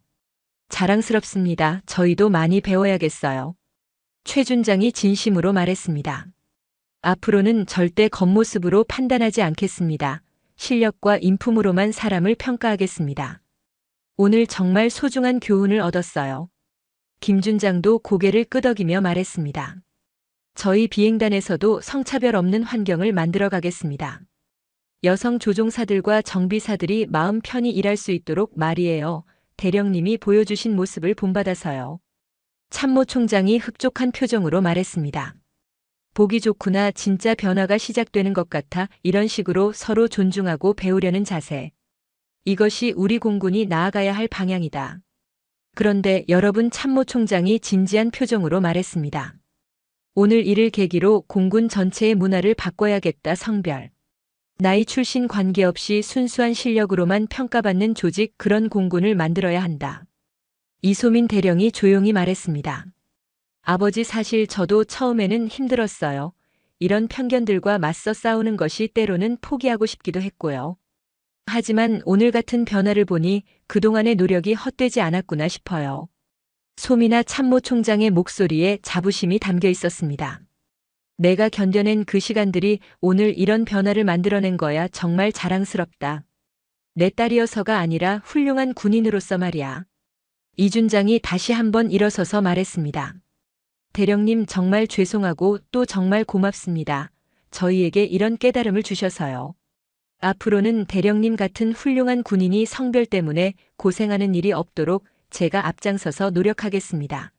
자랑스럽습니다. 저희도 많이 배워야겠어요. 최 준장이 진심으로 말했습니다. 앞으로는 절대 겉모습으로 판단하지 않겠습니다. 실력과 인품으로만 사람을 평가하겠습니다. 오늘 정말 소중한 교훈을 얻었어요. 김 준장도 고개를 끄덕이며 말했습니다. 저희 비행단에서도 성차별 없는 환경을 만들어 가겠습니다. 여성 조종사들과 정비사들이 마음 편히 일할 수 있도록 말이에요. 대령님이 보여주신 모습을 본받아서요. 참모 총장이 흡족한 표정으로 말했습니다. 보기 좋구나. 진짜 변화가 시작되는 것 같아. 이런 식으로 서로 존중하고 배우려는 자세. 이것이 우리 공군이 나아가야 할 방향이다. 그런데 여러분, 참모 총장이 진지한 표정으로 말했습니다. 오늘 이를 계기로 공군 전체의 문화를 바꿔야겠다. 성별, 나이, 출신 관계없이 순수한 실력으로만 평가받는 조직, 그런 공군을 만들어야 한다. 이소민 대령이 조용히 말했습니다. 아버지, 사실 저도 처음에는 힘들었어요. 이런 편견들과 맞서 싸우는 것이 때로는 포기하고 싶기도 했고요. 하지만 오늘 같은 변화를 보니 그동안의 노력이 헛되지 않았구나 싶어요. 소민아 참모 총장의 목소리에 자부심이 담겨 있었습니다. 내가 견뎌낸 그 시간들이 오늘 이런 변화를 만들어낸 거야. 정말 자랑스럽다. 내 딸이어서가 아니라 훌륭한 군인으로서 말이야. 이준장이 다시 한번 일어서서 말했습니다. 대령님 정말 죄송하고 또 정말 고맙습니다. 저희에게 이런 깨달음을 주셔서요. 앞으로는 대령님 같은 훌륭한 군인이 성별 때문에 고생하는 일이 없도록 제가 앞장서서 노력하겠습니다.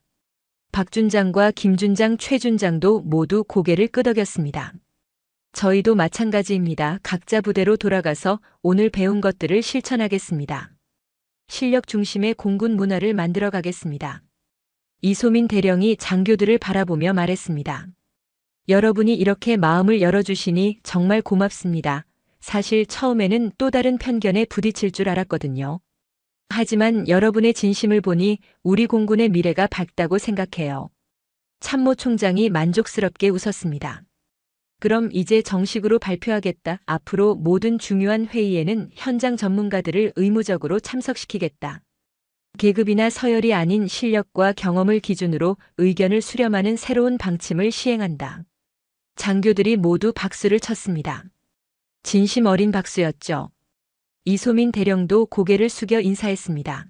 박준장과 김준장, 최준장도 모두 고개를 끄덕였습니다. 저희도 마찬가지입니다. 각자 부대로 돌아가서 오늘 배운 것들을 실천하겠습니다. 실력 중심의 공군 문화를 만들어 가겠습니다. 이소민 대령이 장교들을 바라보며 말했습니다. 여러분이 이렇게 마음을 열어주시니 정말 고맙습니다. 사실 처음에는 또 다른 편견에 부딪힐 줄 알았거든요. 하지만 여러분의 진심을 보니 우리 공군의 미래가 밝다고 생각해요. 참모총장이 만족스럽게 웃었습니다. 그럼 이제 정식으로 발표하겠다. 앞으로 모든 중요한 회의에는 현장 전문가들을 의무적으로 참석시키겠다. 계급이나 서열이 아닌 실력과 경험을 기준으로 의견을 수렴하는 새로운 방침을 시행한다. 장교들이 모두 박수를 쳤습니다. 진심 어린 박수였죠. 이소민 대령도 고개를 숙여 인사했습니다.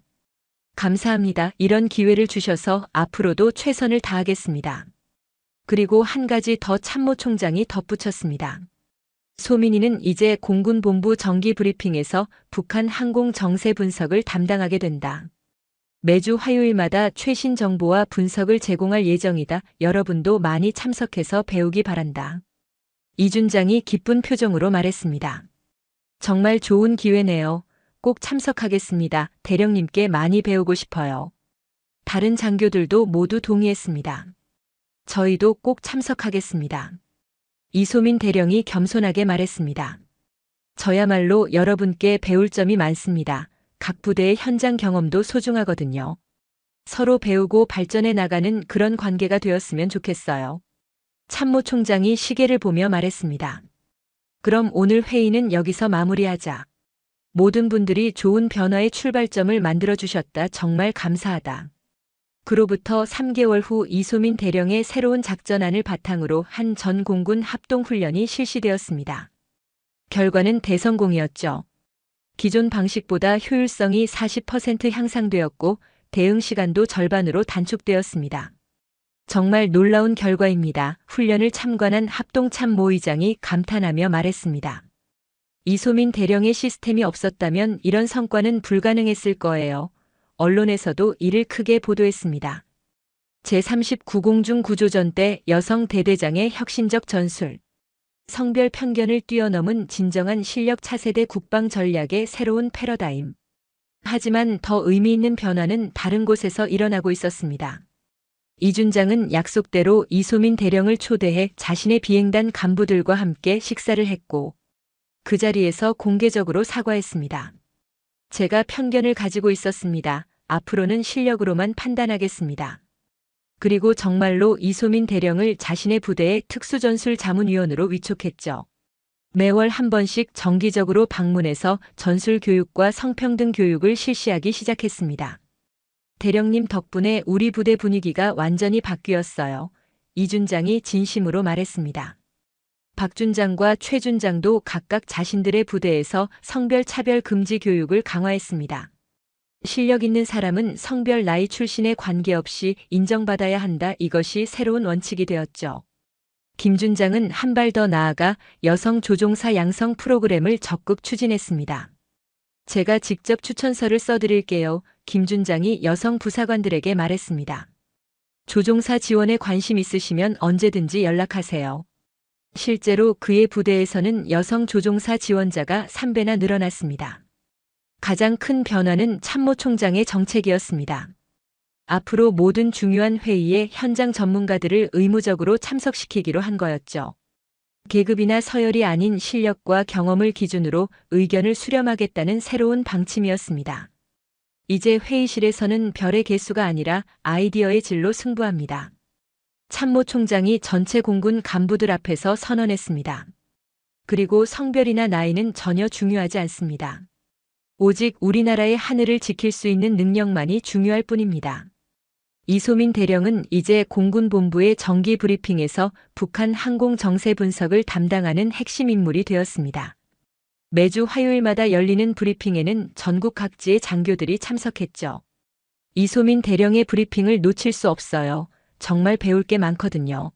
감사합니다. 이런 기회를 주셔서 앞으로도 최선을 다하겠습니다. 그리고 한 가지 더 참모총장이 덧붙였습니다. 소민이는 이제 공군본부 정기 브리핑에서 북한 항공 정세 분석을 담당하게 된다. 매주 화요일마다 최신 정보와 분석을 제공할 예정이다. 여러분도 많이 참석해서 배우기 바란다. 이준장이 기쁜 표정으로 말했습니다. 정말 좋은 기회네요. 꼭 참석하겠습니다. 대령님께 많이 배우고 싶어요. 다른 장교들도 모두 동의했습니다. 저희도 꼭 참석하겠습니다. 이소민 대령이 겸손하게 말했습니다. 저야말로 여러분께 배울 점이 많습니다. 각 부대의 현장 경험도 소중하거든요. 서로 배우고 발전해 나가는 그런 관계가 되었으면 좋겠어요. 참모총장이 시계를 보며 말했습니다. 그럼 오늘 회의는 여기서 마무리하자. 모든 분들이 좋은 변화의 출발점을 만들어 주셨다. 정말 감사하다. 그로부터 3개월 후 이소민 대령의 새로운 작전안을 바탕으로 한 전 공군 합동훈련이 실시되었습니다. 결과는 대성공이었죠. 기존 방식보다 효율성이 40% 향상되었고 대응 시간도 절반으로 단축되었습니다. 정말 놀라운 결과입니다. 훈련을 참관한 합동참모의장이 감탄하며 말했습니다. 이소민 대령의 시스템이 없었다면 이런 성과는 불가능했을 거예요. 언론에서도 이를 크게 보도했습니다. 제39공중 구조전 때 여성 대대장의 혁신적 전술. 성별 편견을 뛰어넘은 진정한 실력 차세대 국방 전략의 새로운 패러다임. 하지만 더 의미 있는 변화는 다른 곳에서 일어나고 있었습니다. 이준장은 약속대로 이소민 대령을 초대해 자신의 비행단 간부들과 함께 식사를 했고 그 자리에서 공개적으로 사과했습니다. 제가 편견을 가지고 있었습니다. 앞으로는 실력으로만 판단하겠습니다. 그리고 정말로 이소민 대령을 자신의 부대의 특수전술 자문위원으로 위촉했죠. 매월 한 번씩 정기적으로 방문해서 전술 교육과 성평등 교육을 실시하기 시작했습니다. 대령님 덕분에 우리 부대 분위기가 완전히 바뀌었어요. 이준장이 진심으로 말했습니다. 박준장과 최준장도 각각 자신들의 부대에서 성별 차별 금지 교육을 강화했습니다. 실력 있는 사람은 성별 나이 출신에 관계없이 인정받아야 한다. 이것이 새로운 원칙이 되었죠. 김준장은 한 발 더 나아가 여성 조종사 양성 프로그램을 적극 추진했습니다. 제가 직접 추천서를 써드릴게요. 김준장이 여성 부사관들에게 말했습니다. 조종사 지원에 관심 있으시면 언제든지 연락하세요. 실제로 그의 부대에서는 여성 조종사 지원자가 3배나 늘어났습니다. 가장 큰 변화는 참모총장의 정책이었습니다. 앞으로 모든 중요한 회의에 현장 전문가들을 의무적으로 참석시키기로 한 거였죠. 계급이나 서열이 아닌 실력과 경험을 기준으로 의견을 수렴하겠다는 새로운 방침이었습니다. 이제 회의실에서는 별의 개수가 아니라 아이디어의 질로 승부합니다. 참모총장이 전체 공군 간부들 앞에서 선언했습니다. 그리고 성별이나 나이는 전혀 중요하지 않습니다. 오직 우리나라의 하늘을 지킬 수 있는 능력만이 중요할 뿐입니다. 이소민 대령은 이제 공군본부의 정기 브리핑에서 북한 항공 정세 분석을 담당하는 핵심 인물이 되었습니다. 매주 화요일마다 열리는 브리핑에는 전국 각지의 장교들이 참석했죠. 이소민 대령의 브리핑을 놓칠 수 없어요. 정말 배울 게 많거든요.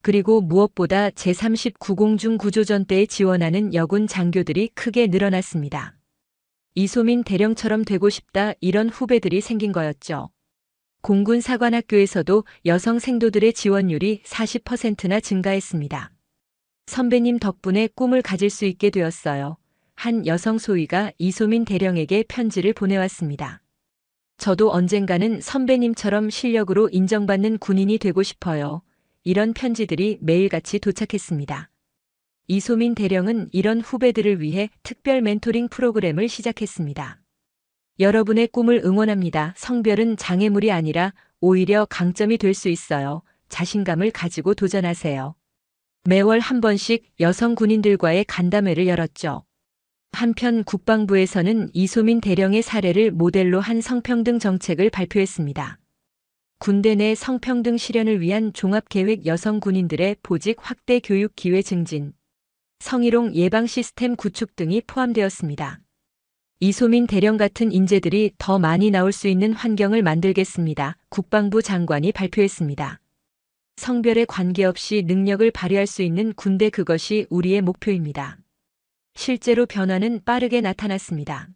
그리고 무엇보다 제39공중 구조전 때에 지원하는 여군 장교들이 크게 늘어났습니다. 이소민 대령처럼 되고 싶다 이런 후배들이 생긴 거였죠. 공군 사관학교에서도 여성 생도들의 지원율이 40%나 증가했습니다. 선배님 덕분에 꿈을 가질 수 있게 되었어요. 한 여성 소위가 이소민 대령에게 편지를 보내왔습니다. 저도 언젠가는 선배님처럼 실력으로 인정받는 군인이 되고 싶어요. 이런 편지들이 매일같이 도착했습니다. 이소민 대령은 이런 후배들을 위해 특별 멘토링 프로그램을 시작했습니다. 여러분의 꿈을 응원합니다. 성별은 장애물이 아니라 오히려 강점이 될 수 있어요. 자신감을 가지고 도전하세요. 매월 한 번씩 여성 군인들과의 간담회를 열었죠. 한편 국방부에서는 이소민 대령의 사례를 모델로 한 성평등 정책을 발표했습니다. 군대 내 성평등 실현을 위한 종합계획 여성 군인들의 보직 확대 교육 기회 증진, 성희롱 예방 시스템 구축 등이 포함되었습니다. 이소민 대령 같은 인재들이 더 많이 나올 수 있는 환경을 만들겠습니다. 국방부 장관이 발표했습니다. 성별에 관계없이 능력을 발휘할 수 있는 군대, 그것이 우리의 목표입니다. 실제로 변화는 빠르게 나타났습니다.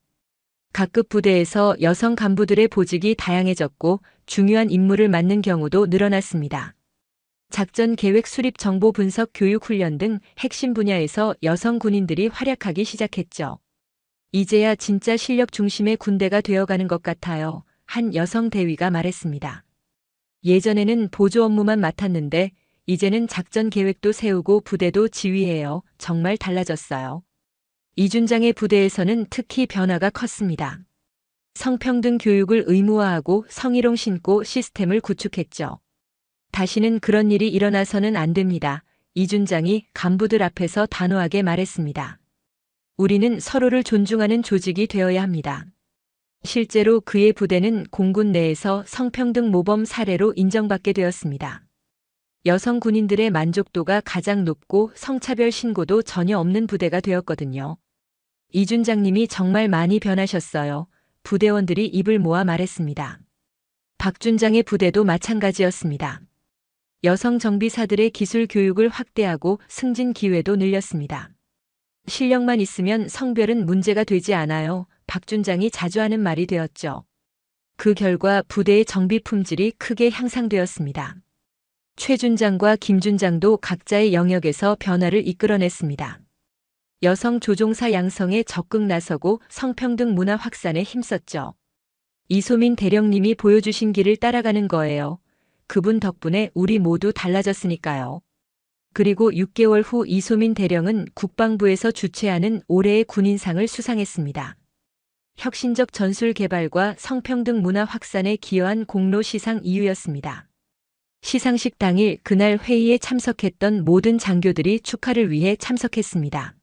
각급 부대에서 여성 간부들의 보직이 다양해졌고 중요한 임무를 맡는 경우도 늘어났습니다. 작전 계획 수립, 정보 분석, 교육 훈련 등 핵심 분야에서 여성 군인들이 활약하기 시작했죠. 이제야 진짜 실력 중심의 군대가 되어가는 것 같아요. 한 여성 대위가 말했습니다. 예전에는 보조 업무만 맡았는데 이제는 작전 계획도 세우고 부대도 지휘해요. 정말 달라졌어요. 이준장의 부대에서는 특히 변화가 컸습니다. 성평등 교육을 의무화하고 성희롱 신고 시스템을 구축했죠. 다시는 그런 일이 일어나서는 안 됩니다. 이준장이 간부들 앞에서 단호하게 말했습니다. 우리는 서로를 존중하는 조직이 되어야 합니다. 실제로 그의 부대는 공군 내에서 성평등 모범 사례로 인정받게 되었습니다. 여성 군인들의 만족도가 가장 높고 성차별 신고도 전혀 없는 부대가 되었거든요. 이준장님이 정말 많이 변하셨어요. 부대원들이 입을 모아 말했습니다. 박준장의 부대도 마찬가지였습니다. 여성 정비사들의 기술 교육을 확대하고 승진 기회도 늘렸습니다. 실력만 있으면 성별은 문제가 되지 않아요. 박준장이 자주 하는 말이 되었죠. 그 결과 부대의 정비 품질이 크게 향상되었습니다. 최준장과 김준장도 각자의 영역에서 변화를 이끌어냈습니다. 여성 조종사 양성에 적극 나서고 성평등 문화 확산에 힘썼죠. 이소민 대령님이 보여주신 길을 따라가는 거예요. 그분 덕분에 우리 모두 달라졌으니까요. 그리고 6개월 후 이소민 대령은 국방부에서 주최하는 올해의 군인상을 수상했습니다. 혁신적 전술 개발과 성평등 문화 확산에 기여한 공로 시상 이유였습니다. 시상식 당일 그날 회의에 참석했던 모든 장교들이 축하를 위해 참석했습니다.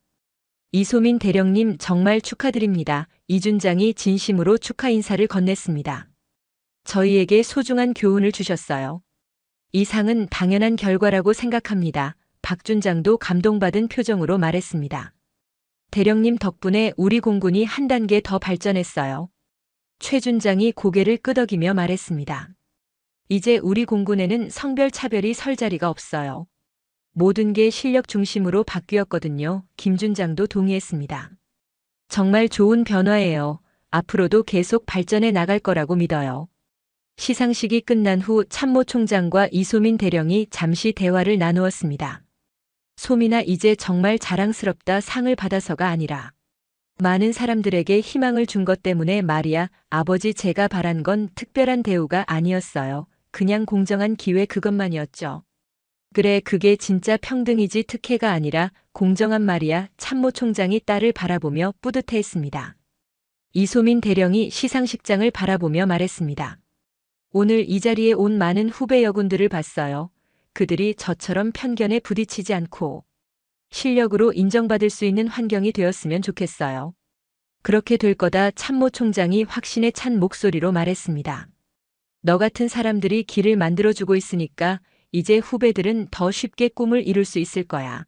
이소민 대령님 정말 축하드립니다. 이준장이 진심으로 축하 인사를 건넸습니다. 저희에게 소중한 교훈을 주셨어요. 이 상은 당연한 결과라고 생각합니다. 박준장도 감동받은 표정으로 말했습니다. 대령님 덕분에 우리 공군이 한 단계 더 발전했어요. 최준장이 고개를 끄덕이며 말했습니다. 이제 우리 공군에는 성별 차별이 설 자리가 없어요. 모든 게 실력 중심으로 바뀌었거든요. 김준장도 동의했습니다. 정말 좋은 변화예요. 앞으로도 계속 발전해 나갈 거라고 믿어요. 시상식이 끝난 후 참모총장과 이소민 대령이 잠시 대화를 나누었습니다. 소민아, 이제 정말 자랑스럽다. 상을 받아서가 아니라 많은 사람들에게 희망을 준 것 때문에 말이야. 아버지, 제가 바란 건 특별한 대우가 아니었어요. 그냥 공정한 기회, 그것만이었죠. 그래, 그게 진짜 평등이지 특혜가 아니라 공정한 말이야. 참모총장이 딸을 바라보며 뿌듯해했습니다. 이소민 대령이 시상식장을 바라보며 말했습니다. 오늘 이 자리에 온 많은 후배 여군들을 봤어요. 그들이 저처럼 편견에 부딪히지 않고 실력으로 인정받을 수 있는 환경이 되었으면 좋겠어요. 그렇게 될 거다. 참모총장이 확신에 찬 목소리로 말했습니다. 너 같은 사람들이 길을 만들어주고 있으니까 이제 후배들은 더 쉽게 꿈을 이룰 수 있을 거야.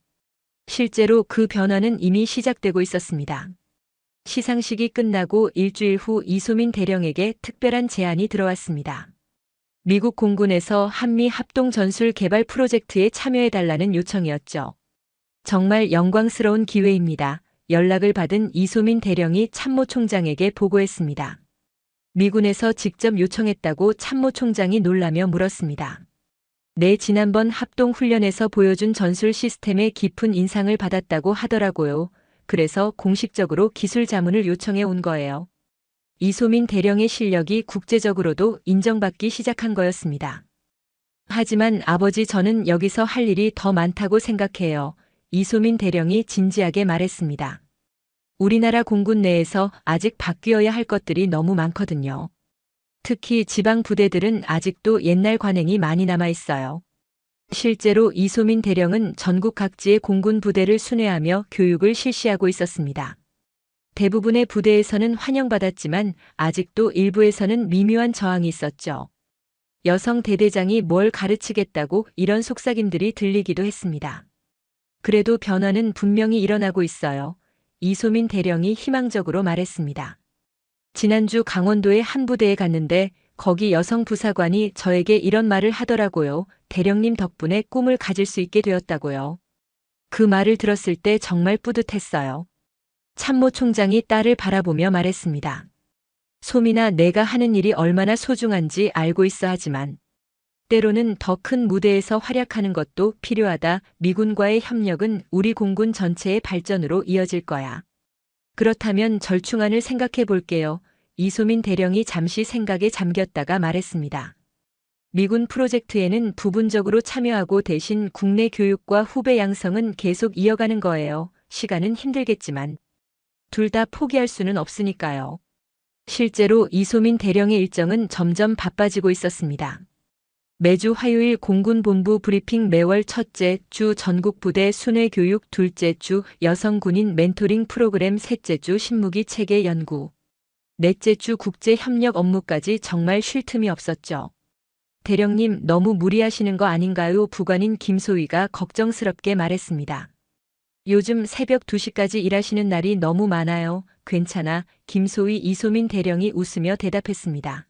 실제로 그 변화는 이미 시작되고 있었습니다. 시상식이 끝나고 일주일 후 이소민 대령에게 특별한 제안이 들어왔습니다. 미국 공군에서 한미 합동 전술 개발 프로젝트에 참여해달라는 요청이었죠. 정말 영광스러운 기회입니다. 연락을 받은 이소민 대령이 참모총장에게 보고했습니다. 미군에서 직접 요청했다고 참모총장이 놀라며 물었습니다. 네, 지난번 합동훈련에서 보여준 전술 시스템에 깊은 인상을 받았다고 하더라고요. 그래서 공식적으로 기술 자문을 요청해 온 거예요. 이소민 대령의 실력이 국제적으로도 인정받기 시작한 거였습니다. 하지만 아버지, 저는 여기서 할 일이 더 많다고 생각해요. 이소민 대령이 진지하게 말했습니다. 우리나라 공군 내에서 아직 바뀌어야 할 것들이 너무 많거든요. 특히 지방 부대들은 아직도 옛날 관행이 많이 남아 있어요. 실제로 이소민 대령은 전국 각지의 공군 부대를 순회하며 교육을 실시하고 있었습니다. 대부분의 부대에서는 환영받았지만 아직도 일부에서는 미묘한 저항이 있었죠. 여성 대대장이 뭘 가르치겠다고 이런 속삭임들이 들리기도 했습니다. 그래도 변화는 분명히 일어나고 있어요. 이소민 대령이 희망적으로 말했습니다. 지난주 강원도의 한 부대에 갔는데 거기 여성 부사관이 저에게 이런 말을 하더라고요. 대령님 덕분에 꿈을 가질 수 있게 되었다고요. 그 말을 들었을 때 정말 뿌듯했어요. 참모총장이 딸을 바라보며 말했습니다. 소민아, 내가 하는 일이 얼마나 소중한지 알고 있어. 하지만 때로는 더 큰 무대에서 활약하는 것도 필요하다. 미군과의 협력은 우리 공군 전체의 발전으로 이어질 거야. 그렇다면 절충안을 생각해 볼게요. 이소민 대령이 잠시 생각에 잠겼다가 말했습니다. 미군 프로젝트에는 부분적으로 참여하고 대신 국내 교육과 후배 양성은 계속 이어가는 거예요. 시간은 힘들겠지만 둘 다 포기할 수는 없으니까요. 실제로 이소민 대령의 일정은 점점 바빠지고 있었습니다. 매주 화요일 공군본부 브리핑, 매월 첫째 주 전국부대 순회 교육, 둘째 주 여성 군인 멘토링 프로그램, 셋째 주 신무기 체계 연구, 넷째 주 국제 협력 업무까지 정말 쉴 틈이 없었죠. 대령님, 너무 무리하시는 거 아닌가요? 부관인 김소희가 걱정스럽게 말했습니다. 요즘 새벽 2시까지 일하시는 날이 너무 많아요. 괜찮아. 김소희 이소민 대령이 웃으며 대답했습니다.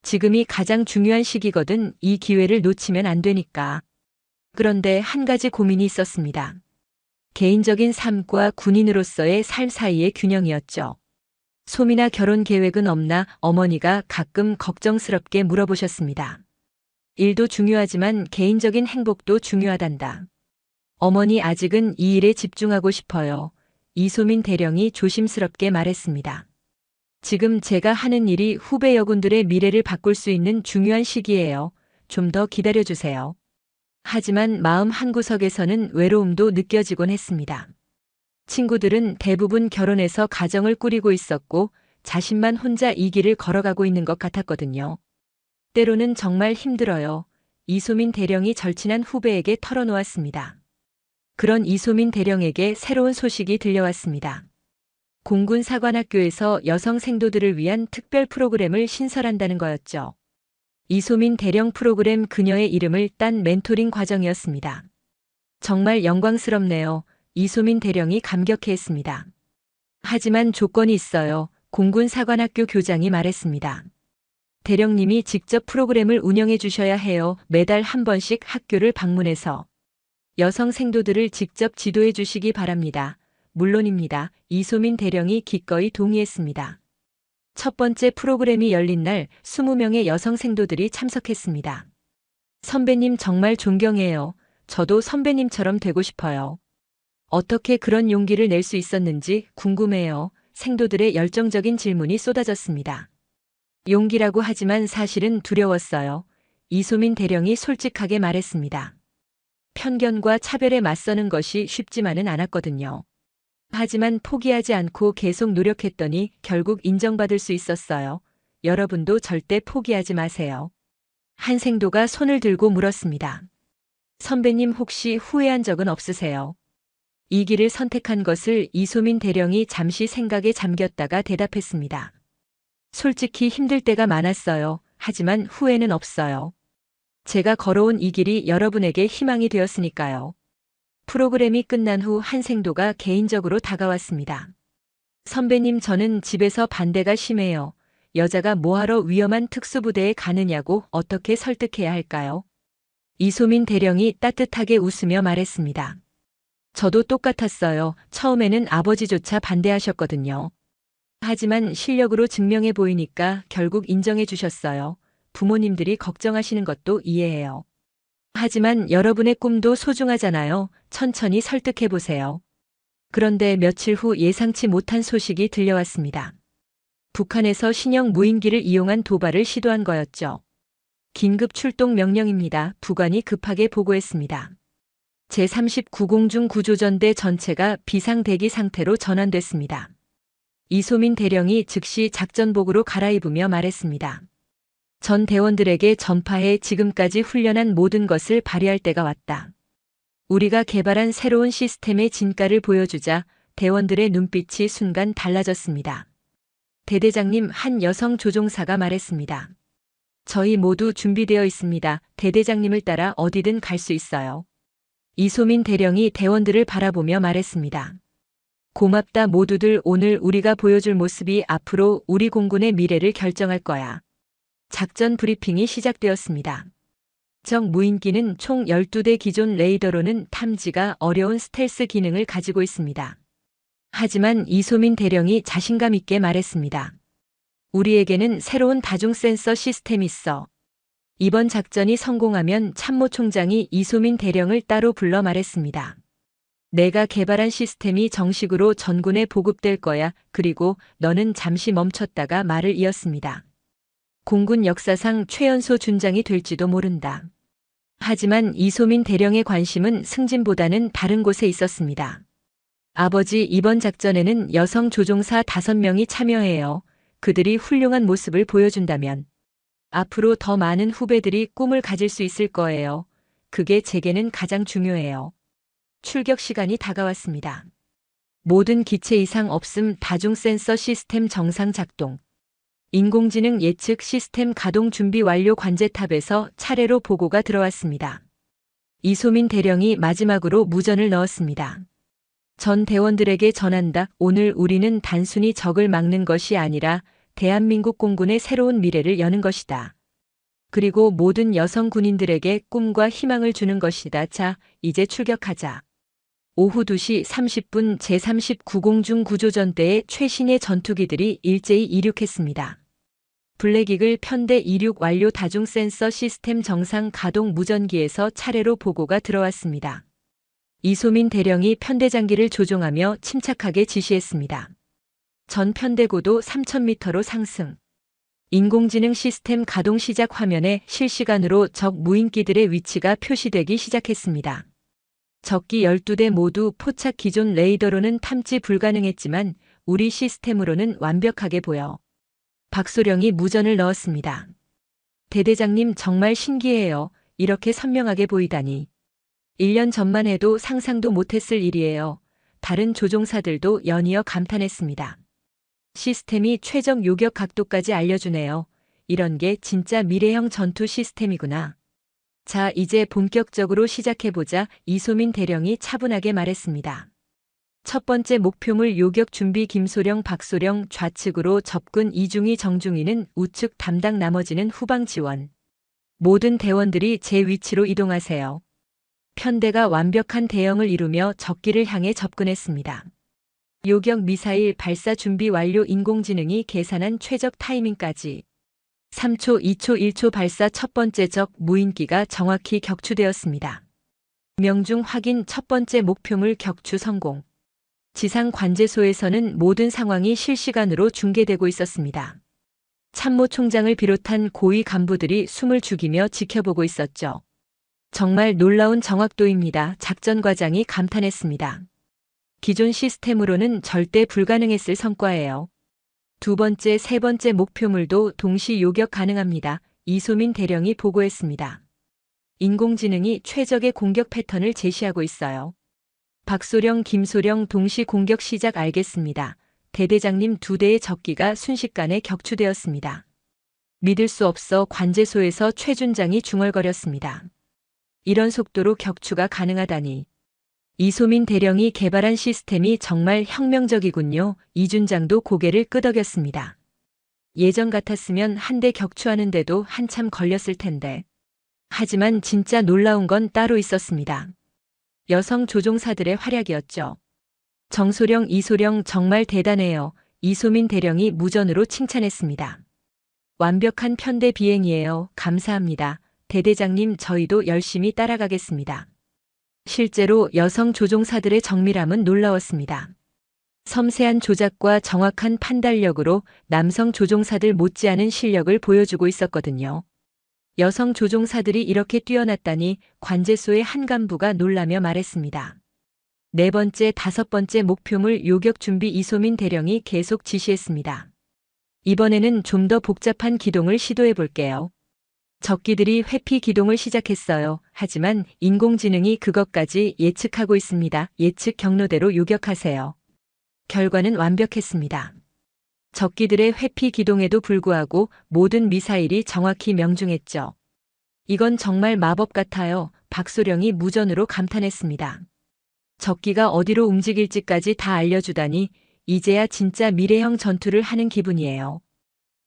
지금이 가장 중요한 시기거든. 이 기회를 놓치면 안 되니까. 그런데 한 가지 고민이 있었습니다. 개인적인 삶과 군인으로서의 삶 사이의 균형이었죠. 소민아, 결혼 계획은 없나? 어머니가 가끔 걱정스럽게 물어보셨습니다. 일도 중요하지만 개인적인 행복도 중요하단다. 어머니, 아직은 이 일에 집중하고 싶어요. 이소민 대령이 조심스럽게 말했습니다. 지금 제가 하는 일이 후배 여군들의 미래를 바꿀 수 있는 중요한 시기예요. 좀 더 기다려주세요. 하지만 마음 한구석에서는 외로움도 느껴지곤 했습니다. 친구들은 대부분 결혼해서 가정을 꾸리고 있었고 자신만 혼자 이 길을 걸어가고 있는 것 같았거든요. 때로는 정말 힘들어요. 이소민 대령이 절친한 후배에게 털어놓았습니다. 그런 이소민 대령에게 새로운 소식이 들려왔습니다. 공군 사관학교에서 여성 생도들을 위한 특별 프로그램을 신설한다는 거였죠. 이소민 대령 프로그램, 그녀의 이름을 딴 멘토링 과정이었습니다. 정말 영광스럽네요. 이소민 대령이 감격해했습니다. 하지만 조건이 있어요. 공군 사관학교 교장이 말했습니다. 대령님이 직접 프로그램을 운영해 주셔야 해요. 매달 한 번씩 학교를 방문해서 여성 생도들을 직접 지도해 주시기 바랍니다. 물론입니다. 이소민 대령이 기꺼이 동의했습니다. 첫 번째 프로그램이 열린 날 20명의 여성 생도들이 참석했습니다. 선배님, 정말 존경해요. 저도 선배님처럼 되고 싶어요. 어떻게 그런 용기를 낼 수 있었는지 궁금해요. 생도들의 열정적인 질문이 쏟아졌습니다. 용기라고 하지만 사실은 두려웠어요. 이소민 대령이 솔직하게 말했습니다. 편견과 차별에 맞서는 것이 쉽지만은 않았거든요. 하지만 포기하지 않고 계속 노력했더니 결국 인정받을 수 있었어요. 여러분도 절대 포기하지 마세요. 한 생도가 손을 들고 물었습니다. 선배님, 혹시 후회한 적은 없으세요? 이 길을 선택한 것을 이소민 대령이 잠시 생각에 잠겼다가 대답했습니다. 솔직히 힘들 때가 많았어요. 하지만 후회는 없어요. 제가 걸어온 이 길이 여러분에게 희망이 되었으니까요. 프로그램이 끝난 후 한 생도가 개인적으로 다가왔습니다. 선배님, 저는 집에서 반대가 심해요. 여자가 뭐하러 위험한 특수부대에 가느냐고 어떻게 설득해야 할까요? 이소민 대령이 따뜻하게 웃으며 말했습니다. 저도 똑같았어요. 처음에는 아버지조차 반대하셨거든요. 하지만 실력으로 증명해 보이니까 결국 인정해 주셨어요. 부모님들이 걱정하시는 것도 이해해요. 하지만 여러분의 꿈도 소중하잖아요. 천천히 설득해 보세요. 그런데 며칠 후 예상치 못한 소식이 들려왔습니다. 북한에서 신형 무인기를 이용한 도발을 시도한 거였죠. 긴급 출동 명령입니다. 부관이 급하게 보고했습니다. 제39공중 구조전대 전체가 비상대기 상태로 전환됐습니다. 이소민 대령이 즉시 작전복으로 갈아입으며 말했습니다. 전 대원들에게 전파해 지금까지 훈련한 모든 것을 발휘할 때가 왔다. 우리가 개발한 새로운 시스템의 진가를 보여주자 대원들의 눈빛이 순간 달라졌습니다. 대대장님, 한 여성 조종사가 말했습니다. 저희 모두 준비되어 있습니다. 대대장님을 따라 어디든 갈 수 있어요. 이소민 대령이 대원들을 바라보며 말했습니다. 고맙다 모두들. 오늘 우리가 보여줄 모습이 앞으로 우리 공군의 미래를 결정할 거야. 작전 브리핑이 시작되었습니다. 적 무인기는 총 12대, 기존 레이더로는 탐지가 어려운 스텔스 기능을 가지고 있습니다. 하지만 이소민 대령이 자신감 있게 말했습니다. 우리에게는 새로운 다중 센서 시스템이 있어. 이번 작전이 성공하면 참모총장이 이소민 대령을 따로 불러 말했습니다. 내가 개발한 시스템이 정식으로 전군에 보급될 거야. 그리고 너는 잠시 멈췄다가 말을 이었습니다. 공군 역사상 최연소 준장이 될지도 모른다. 하지만 이소민 대령의 관심은 승진보다는 다른 곳에 있었습니다. 아버지, 이번 작전에는 여성 조종사 5명이 참여해요. 그들이 훌륭한 모습을 보여준다면 앞으로 더 많은 후배들이 꿈을 가질 수 있을 거예요. 그게 제게는 가장 중요해요. 출격 시간이 다가왔습니다. 모든 기체 이상 없음. 다중 센서 시스템 정상 작동. 인공지능 예측 시스템 가동 준비 완료. 관제탑에서 차례로 보고가 들어왔습니다. 이소민 대령이 마지막으로 무전을 넣었습니다. 전 대원들에게 전한다. 오늘 우리는 단순히 적을 막는 것이 아니라 대한민국 공군의 새로운 미래를 여는 것이다. 그리고 모든 여성 군인들에게 꿈과 희망을 주는 것이다. 자, 이제 출격하자. 오후 2시 30분 제39공중 구조전대의 최신의 전투기들이 일제히 이륙했습니다. 블랙이글 편대 이륙 완료. 다중 센서 시스템 정상 가동. 무전기에서 차례로 보고가 들어왔습니다. 이소민 대령이 편대장기를 조종하며 침착하게 지시했습니다. 전 편대고도 3,000m로 상승. 인공지능 시스템 가동. 시작. 화면에 실시간으로 적 무인기들의 위치가 표시되기 시작했습니다. 적기 12대 모두 포착. 기존 레이더로는 탐지 불가능했지만 우리 시스템으로는 완벽하게 보여. 박소령이 무전을 넣었습니다. 대대장님, 정말 신기해요. 이렇게 선명하게 보이다니. 1년 전만 해도 상상도 못했을 일이에요. 다른 조종사들도 연이어 감탄했습니다. 시스템이 최적 요격 각도까지 알려주네요. 이런 게 진짜 미래형 전투 시스템이구나. 자, 이제 본격적으로 시작해보자. 이소민 대령이 차분하게 말했습니다. 첫 번째 목표물 요격 준비. 김소령, 박소령 좌측으로 접근. 이중희, 정중희는 우측 담당. 나머지는 후방 지원. 모든 대원들이 제 위치로 이동하세요. 편대가 완벽한 대형을 이루며 적기를 향해 접근했습니다. 요격 미사일 발사 준비 완료. 인공지능이 계산한 최적 타이밍까지 3초, 2초, 1초 발사. 첫 번째 적 무인기가 정확히 격추되었습니다. 명중 확인. 첫 번째 목표물 격추 성공. 지상 관제소에서는 모든 상황이 실시간으로 중계되고 있었습니다. 참모총장을 비롯한 고위 간부들이 숨을 죽이며 지켜보고 있었죠. 정말 놀라운 정확도입니다. 작전과장이 감탄했습니다. 기존 시스템으로는 절대 불가능했을 성과예요. 두 번째, 세 번째 목표물도 동시 요격 가능합니다. 이소민 대령이 보고했습니다. 인공지능이 최적의 공격 패턴을 제시하고 있어요. 박소령, 김소령 동시 공격 시작. 알겠습니다. 대대장님, 2대의 적기가 순식간에 격추되었습니다. 믿을 수 없어. 관제소에서 최준장이 중얼거렸습니다. 이런 속도로 격추가 가능하다니. 이소민 대령이 개발한 시스템이 정말 혁명적이군요. 이준장도 고개를 끄덕였습니다. 예전 같았으면 한 대 격추하는데도 한참 걸렸을 텐데. 하지만 진짜 놀라운 건 따로 있었습니다. 여성 조종사들의 활약이었죠. 정소령, 이소령 정말 대단해요. 이소민 대령이 무전으로 칭찬했습니다. 완벽한 편대 비행이에요. 감사합니다. 대대장님, 저희도 열심히 따라가겠습니다. 실제로 여성 조종사들의 정밀함은 놀라웠습니다. 섬세한 조작과 정확한 판단력으로 남성 조종사들 못지않은 실력을 보여주고 있었거든요. 여성 조종사들이 이렇게 뛰어났다니 관제소의 한 간부가 놀라며 말했습니다. 네 번째, 다섯 번째 목표물 요격 준비. 이소민 대령이 계속 지시했습니다. 이번에는 좀 더 복잡한 기동을 시도해 볼게요. 적기들이 회피 기동을 시작했어요. 하지만 인공지능이 그것까지 예측하고 있습니다. 예측 경로대로 요격하세요. 결과는 완벽했습니다. 적기들의 회피 기동에도 불구하고 모든 미사일이 정확히 명중했죠. 이건 정말 마법 같아요. 박소령이 무전으로 감탄했습니다. 적기가 어디로 움직일지까지 다 알려주다니 이제야 진짜 미래형 전투를 하는 기분이에요.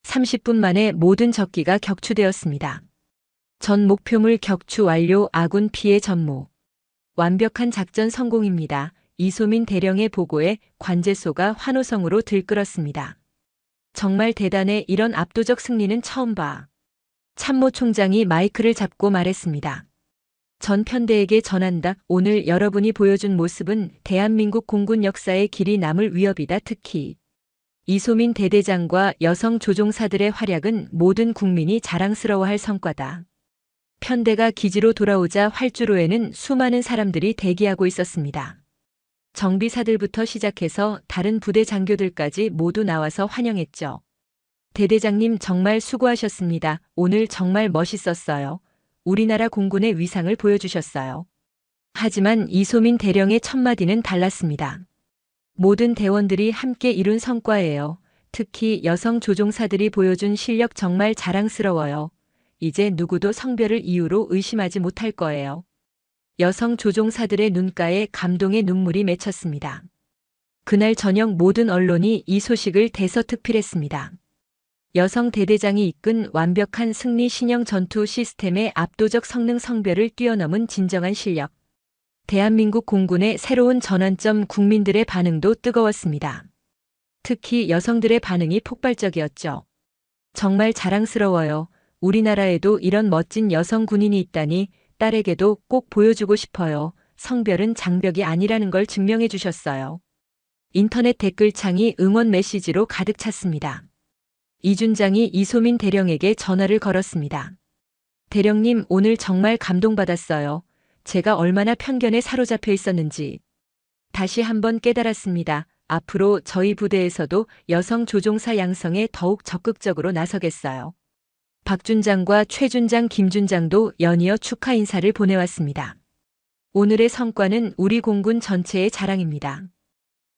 30분 만에 모든 적기가 격추되었습니다. 전 목표물 격추 완료. 아군 피해 전무. 완벽한 작전 성공입니다. 이소민 대령의 보고에 관제소가 환호성으로 들끓었습니다. 정말 대단해. 이런 압도적 승리는 처음 봐. 참모 총장이 마이크를 잡고 말했습니다. 전 편대에게 전한다. 오늘 여러분이 보여준 모습은 대한민국 공군 역사에 길이 남을 위협이다. 특히 이소민 대대장과 여성 조종사들의 활약은 모든 국민이 자랑스러워할 성과다. 편대가 기지로 돌아오자 활주로에는 수많은 사람들이 대기하고 있었습니다. 정비사들부터 시작해서 다른 부대 장교들까지 모두 나와서 환영했죠. 대대장님, 정말 수고하셨습니다. 오늘 정말 멋있었어요. 우리나라 공군의 위상을 보여주셨어요. 하지만 이소민 대령의 첫마디는 달랐습니다. 모든 대원들이 함께 이룬 성과예요. 특히 여성 조종사들이 보여준 실력 정말 자랑스러워요. 이제 누구도 성별을 이유로 의심하지 못할 거예요. 여성 조종사들의 눈가에 감동의 눈물이 맺혔습니다. 그날 저녁 모든 언론이 이 소식을 대서특필했습니다. 여성 대대장이 이끈 완벽한 승리 신형 전투 시스템의 압도적 성능 성별을 뛰어넘은 진정한 실력. 대한민국 공군의 새로운 전환점. 국민들의 반응도 뜨거웠습니다. 특히 여성들의 반응이 폭발적이었죠. 정말 자랑스러워요. 우리나라에도 이런 멋진 여성 군인이 있다니 딸에게도 꼭 보여주고 싶어요. 성별은 장벽이 아니라는 걸 증명해 주셨어요. 인터넷 댓글창이 응원 메시지로 가득 찼습니다. 이준장이 이소민 대령에게 전화를 걸었습니다. 대령님, 오늘 정말 감동받았어요. 제가 얼마나 편견에 사로잡혀 있었는지 다시 한번 깨달았습니다. 앞으로 저희 부대에서도 여성 조종사 양성에 더욱 적극적으로 나서겠어요. 박준장과 최준장, 김준장도 연이어 축하 인사를 보내왔습니다. 오늘의 성과는 우리 공군 전체의 자랑입니다.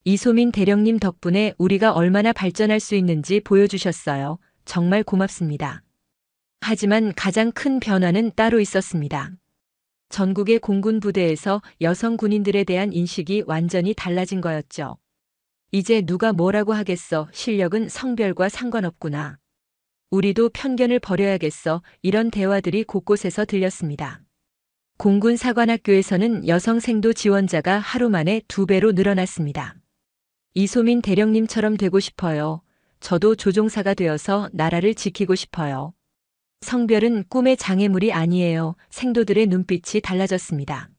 이소민 대령님 덕분에 우리가 얼마나 발전할 수 있는지 보여주셨어요. 정말 고맙습니다. 하지만 가장 큰 변화는 따로 있었습니다. 전국의 공군 부대에서 여성 군인들에 대한 인식이 완전히 달라진 거였죠. 이제 누가 뭐라고 하겠어. 실력은 성별과 상관없구나. 우리도 편견을 버려야겠어. 이런 대화들이 곳곳에서 들렸습니다. 공군 사관학교에서는 여성 생도 지원자가 하루 만에 2배로 늘어났습니다. 이소민 대령님처럼 되고 싶어요. 저도 조종사가 되어서 나라를 지키고 싶어요. 성별은 꿈의 장애물이 아니에요. 생도들의 눈빛이 달라졌습니다.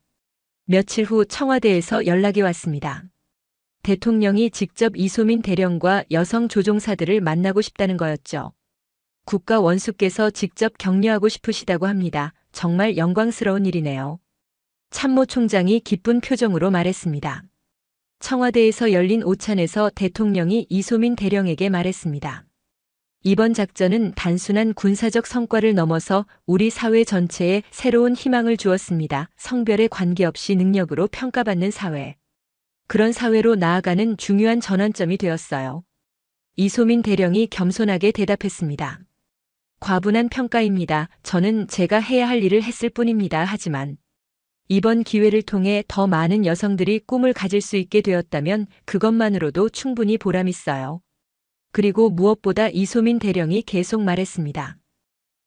며칠 후 청와대에서 연락이 왔습니다. 대통령이 직접 이소민 대령과 여성 조종사들을 만나고 싶다는 거였죠. 국가 원수께서 직접 격려하고 싶으시다고 합니다. 정말 영광스러운 일이네요. 참모 총장이 기쁜 표정으로 말했습니다. 청와대에서 열린 오찬에서 대통령이 이소민 대령에게 말했습니다. 이번 작전은 단순한 군사적 성과를 넘어서 우리 사회 전체에 새로운 희망을 주었습니다. 성별에 관계없이 능력으로 평가받는 사회. 그런 사회로 나아가는 중요한 전환점이 되었어요. 이소민 대령이 겸손하게 대답했습니다. 과분한 평가입니다. 저는 제가 해야 할 일을 했을 뿐입니다. 하지만 이번 기회를 통해 더 많은 여성들이 꿈을 가질 수 있게 되었다면 그것만으로도 충분히 보람있어요. 그리고 무엇보다 이소민 대령이 계속 말했습니다.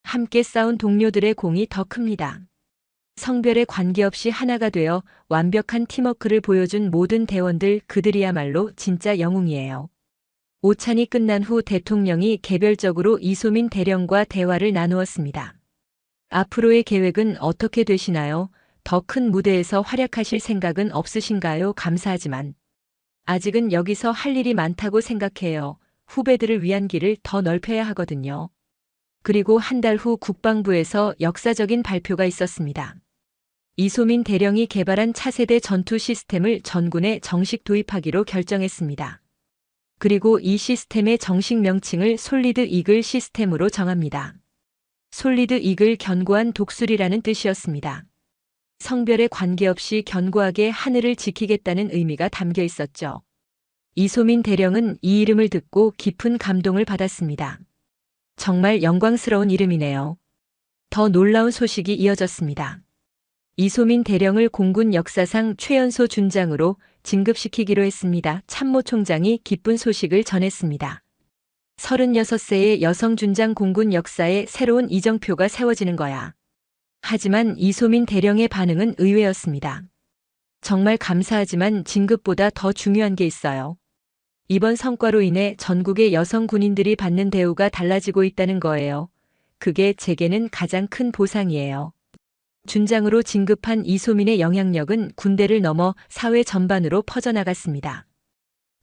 함께 싸운 동료들의 공이 더 큽니다. 성별에 관계없이 하나가 되어 완벽한 팀워크를 보여준 모든 대원들, 그들이야말로 진짜 영웅이에요. 오찬이 끝난 후 대통령이 개별적으로 이소민 대령과 대화를 나누었습니다. 앞으로의 계획은 어떻게 되시나요? 더 큰 무대에서 활약하실 생각은 없으신가요? 감사하지만 아직은 여기서 할 일이 많다고 생각해요. 후배들을 위한 길을 더 넓혀야 하거든요. 그리고 한 달 후 국방부에서 역사적인 발표가 있었습니다. 이소민 대령이 개발한 차세대 전투 시스템을 전군에 정식 도입하기로 결정했습니다. 그리고 이 시스템의 정식 명칭을 솔리드 이글 시스템으로 정합니다. 솔리드 이글, 견고한 독수리라는 뜻이었습니다. 성별에 관계없이 견고하게 하늘을 지키겠다는 의미가 담겨 있었죠. 이소민 대령은 이 이름을 듣고 깊은 감동을 받았습니다. 정말 영광스러운 이름이네요. 더 놀라운 소식이 이어졌습니다. 이소민 대령을 공군 역사상 최연소 준장으로 진급시키기로 했습니다. 참모총장이 기쁜 소식을 전했습니다. 36세의 여성 준장, 공군 역사에 새로운 이정표가 세워지는 거야. 하지만 이소민 대령의 반응은 의외였습니다. 정말 감사하지만 진급보다 더 중요한 게 있어요. 이번 성과로 인해 전국의 여성 군인들이 받는 대우가 달라지고 있다는 거예요. 그게 제게는 가장 큰 보상이에요. 준장으로 진급한 이소민의 영향력은 군대를 넘어 사회 전반으로 퍼져나갔습니다.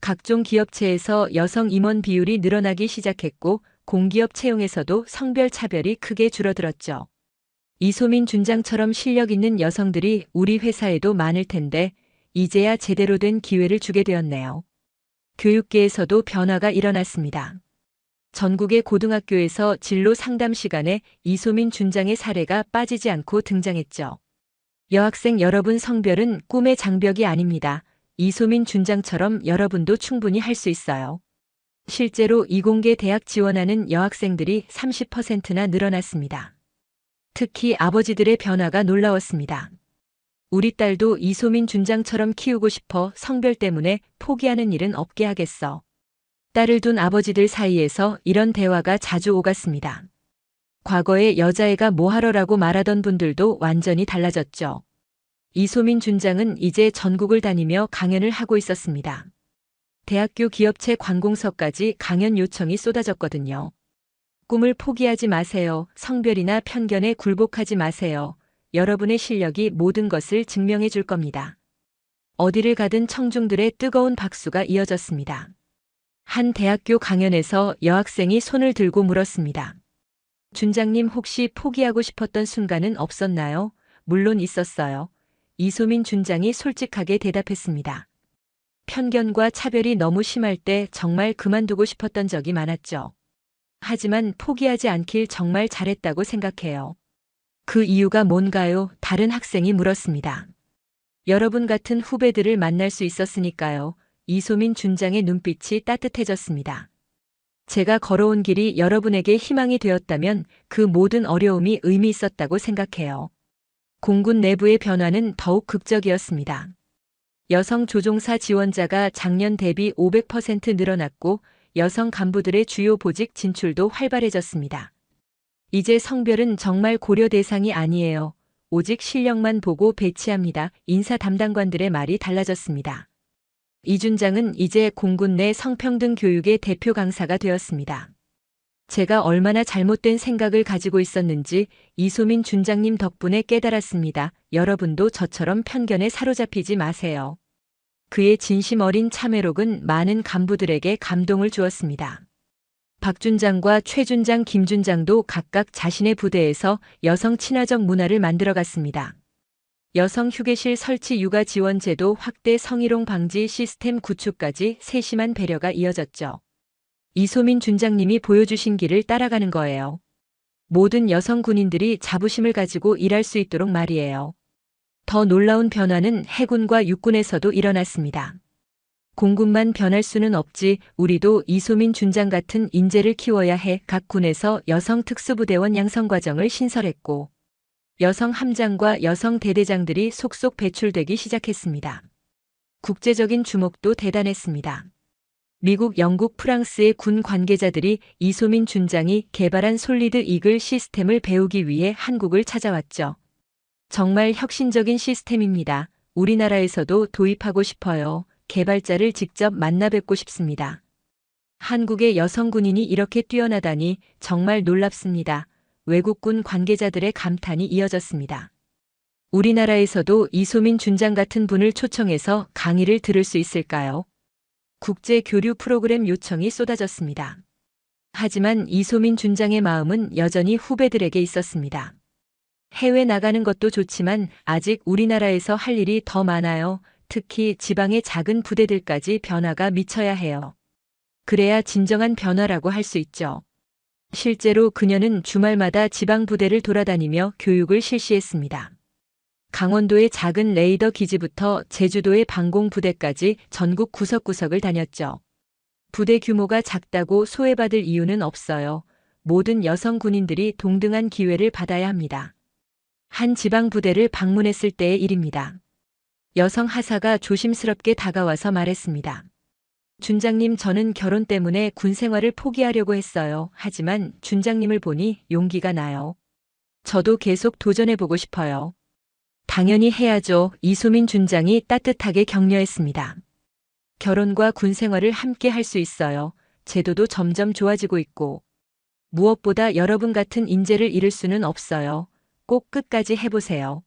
각종 기업체에서 여성 임원 비율이 늘어나기 시작했고 공기업 채용에서도 성별 차별이 크게 줄어들었죠. 이소민 준장처럼 실력 있는 여성들이 우리 회사에도 많을 텐데 이제야 제대로 된 기회를 주게 되었네요. 교육계에서도 변화가 일어났습니다. 전국의 고등학교에서 진로 상담 시간에 이소민 준장의 사례가 빠지지 않고 등장했죠. 여학생 여러분, 성별은 꿈의 장벽이 아닙니다. 이소민 준장처럼 여러분도 충분히 할 수 있어요. 실제로 이공계 대학 지원하는 여학생들이 30%나 늘어났습니다. 특히 아버지들의 변화가 놀라웠습니다. 우리 딸도 이소민 준장처럼 키우고 싶어. 성별 때문에 포기하는 일은 없게 하겠어. 딸을 둔 아버지들 사이에서 이런 대화가 자주 오갔습니다. 과거에 여자애가 뭐하러라고 말하던 분들도 완전히 달라졌죠. 이소민 준장은 이제 전국을 다니며 강연을 하고 있었습니다. 대학교 기업체 관공서까지 강연 요청이 쏟아졌거든요. 꿈을 포기하지 마세요. 성별이나 편견에 굴복하지 마세요. 여러분의 실력이 모든 것을 증명해 줄 겁니다. 어디를 가든 청중들의 뜨거운 박수가 이어졌습니다. 한 대학교 강연에서 여학생이 손을 들고 물었습니다. 준장님, 혹시 포기하고 싶었던 순간은 없었나요? 물론 있었어요. 이소민 준장이 솔직하게 대답했습니다. 편견과 차별이 너무 심할 때 정말 그만두고 싶었던 적이 많았죠. 하지만 포기하지 않길 정말 잘했다고 생각해요. 그 이유가 뭔가요? 다른 학생이 물었습니다. 여러분 같은 후배들을 만날 수 있었으니까요. 이소민 준장의 눈빛이 따뜻해졌습니다. 제가 걸어온 길이 여러분에게 희망이 되었다면 그 모든 어려움이 의미 있었다고 생각해요. 공군 내부의 변화는 더욱 극적이었습니다. 여성 조종사 지원자가 작년 대비 500% 늘어났고 여성 간부들의 주요 보직 진출도 활발해졌습니다. 이제 성별은 정말 고려 대상이 아니에요. 오직 실력만 보고 배치합니다. 인사 담당관들의 말이 달라졌습니다. 이 준장은 이제 공군 내 성평등 교육의 대표 강사가 되었습니다. 제가 얼마나 잘못된 생각을 가지고 있었는지 이소민 준장님 덕분에 깨달았습니다. 여러분도 저처럼 편견에 사로잡히지 마세요. 그의 진심 어린 참회록은 많은 간부들에게 감동을 주었습니다. 박 준장과 최 준장, 김 준장도 각각 자신의 부대에서 여성 친화적 문화를 만들어갔습니다. 여성 휴게실 설치, 육아 지원 제도 확대, 성희롱 방지 시스템 구축까지 세심한 배려가 이어졌죠. 이소민 준장님이 보여주신 길을 따라가는 거예요. 모든 여성 군인들이 자부심을 가지고 일할 수 있도록 말이에요. 더 놀라운 변화는 해군과 육군에서도 일어났습니다. 공군만 변할 수는 없지, 우리도 이소민 준장 같은 인재를 키워야 해. 각 군에서 여성 특수부대원 양성 과정을 신설했고 여성 함장과 여성 대대장들이 속속 배출되기 시작했습니다. 국제적인 주목도 대단했습니다. 미국, 영국, 프랑스의 군 관계자들이 이소민 준장이 개발한 솔리드 이글 시스템을 배우기 위해 한국을 찾아왔죠. 정말 혁신적인 시스템입니다. 우리나라에서도 도입하고 싶어요. 개발자를 직접 만나 뵙고 싶습니다. 한국의 여성 군인이 이렇게 뛰어나다니 정말 놀랍습니다. 외국군 관계자들의 감탄이 이어졌습니다. 우리나라에서도 이소민 준장 같은 분을 초청해서 강의를 들을 수 있을까요? 국제 교류 프로그램 요청이 쏟아졌습니다. 하지만 이소민 준장의 마음은 여전히 후배들에게 있었습니다. 해외 나가는 것도 좋지만 아직 우리나라에서 할 일이 더 많아요. 특히 지방의 작은 부대들까지 변화가 미쳐야 해요. 그래야 진정한 변화라고 할 수 있죠. 실제로 그녀는 주말마다 지방 부대를 돌아다니며 교육을 실시했습니다. 강원도의 작은 레이더 기지부터 제주도의 방공 부대까지 전국 구석구석을 다녔죠. 부대 규모가 작다고 소외받을 이유는 없어요. 모든 여성 군인들이 동등한 기회를 받아야 합니다. 한 지방 부대를 방문했을 때의 일입니다. 여성 하사가 조심스럽게 다가와서 말했습니다. 준장님, 저는 결혼 때문에 군 생활을 포기하려고 했어요. 하지만 준장님을 보니 용기가 나요. 저도 계속 도전해보고 싶어요. 당연히 해야죠. 이소민 준장이 따뜻하게 격려했습니다. 결혼과 군 생활을 함께 할 수 있어요. 제도도 점점 좋아지고 있고. 무엇보다 여러분 같은 인재를 잃을 수는 없어요. 꼭 끝까지 해보세요.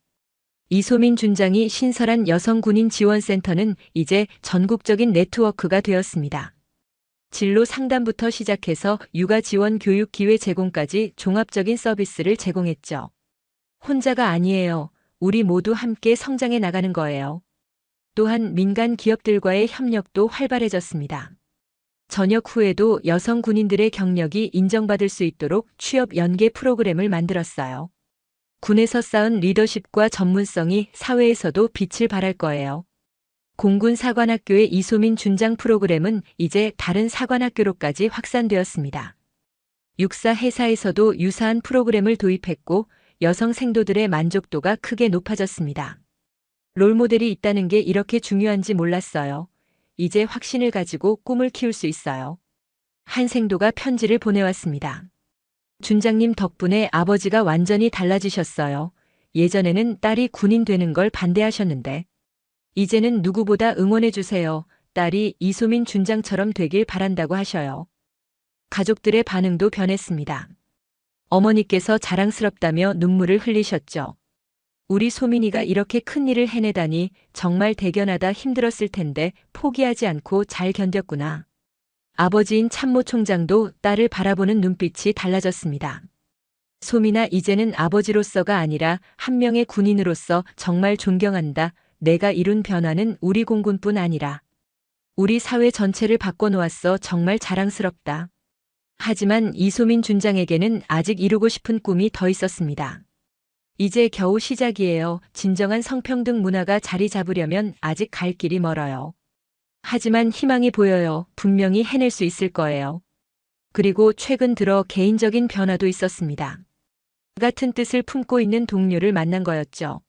이소민 준장이 신설한 여성군인 지원센터는 이제 전국적인 네트워크가 되었습니다. 진로 상담부터 시작해서 육아 지원 교육 기회 제공까지 종합적인 서비스를 제공했죠. 혼자가 아니에요. 우리 모두 함께 성장해 나가는 거예요. 또한 민간 기업들과의 협력도 활발해졌습니다. 전역 후에도 여성 군인들의 경력이 인정받을 수 있도록 취업 연계 프로그램을 만들었어요. 군에서 쌓은 리더십과 전문성이 사회에서도 빛을 발할 거예요. 공군 사관학교의 이소민 준장 프로그램은 이제 다른 사관학교로까지 확산되었습니다. 육사 회사에서도 유사한 프로그램을 도입했고 여성 생도들의 만족도가 크게 높아졌습니다. 롤모델이 있다는 게 이렇게 중요한지 몰랐어요. 이제 확신을 가지고 꿈을 키울 수 있어요. 한 생도가 편지를 보내왔습니다. 준장님 덕분에 아버지가 완전히 달라지셨어요. 예전에는 딸이 군인 되는 걸 반대하셨는데 이제는 누구보다 응원해주세요. 딸이 이소민 준장처럼 되길 바란다고 하셔요. 가족들의 반응도 변했습니다. 어머니께서 자랑스럽다며 눈물을 흘리셨죠. 우리 소민이가 이렇게 큰 일을 해내다니 정말 대견하다. 힘들었을 텐데 포기하지 않고 잘 견뎠구나. 아버지인 참모총장도 딸을 바라보는 눈빛이 달라졌습니다. 소민아, 이제는 아버지로서가 아니라 한 명의 군인으로서 정말 존경한다. 내가 이룬 변화는 우리 공군뿐 아니라 우리 사회 전체를 바꿔놓았어. 정말 자랑스럽다. 하지만 이소민 준장에게는 아직 이루고 싶은 꿈이 더 있었습니다. 이제 겨우 시작이에요. 진정한 성평등 문화가 자리 잡으려면 아직 갈 길이 멀어요. 하지만 희망이 보여요. 분명히 해낼 수 있을 거예요. 그리고 최근 들어 개인적인 변화도 있었습니다. 같은 뜻을 품고 있는 동료를 만난 거였죠.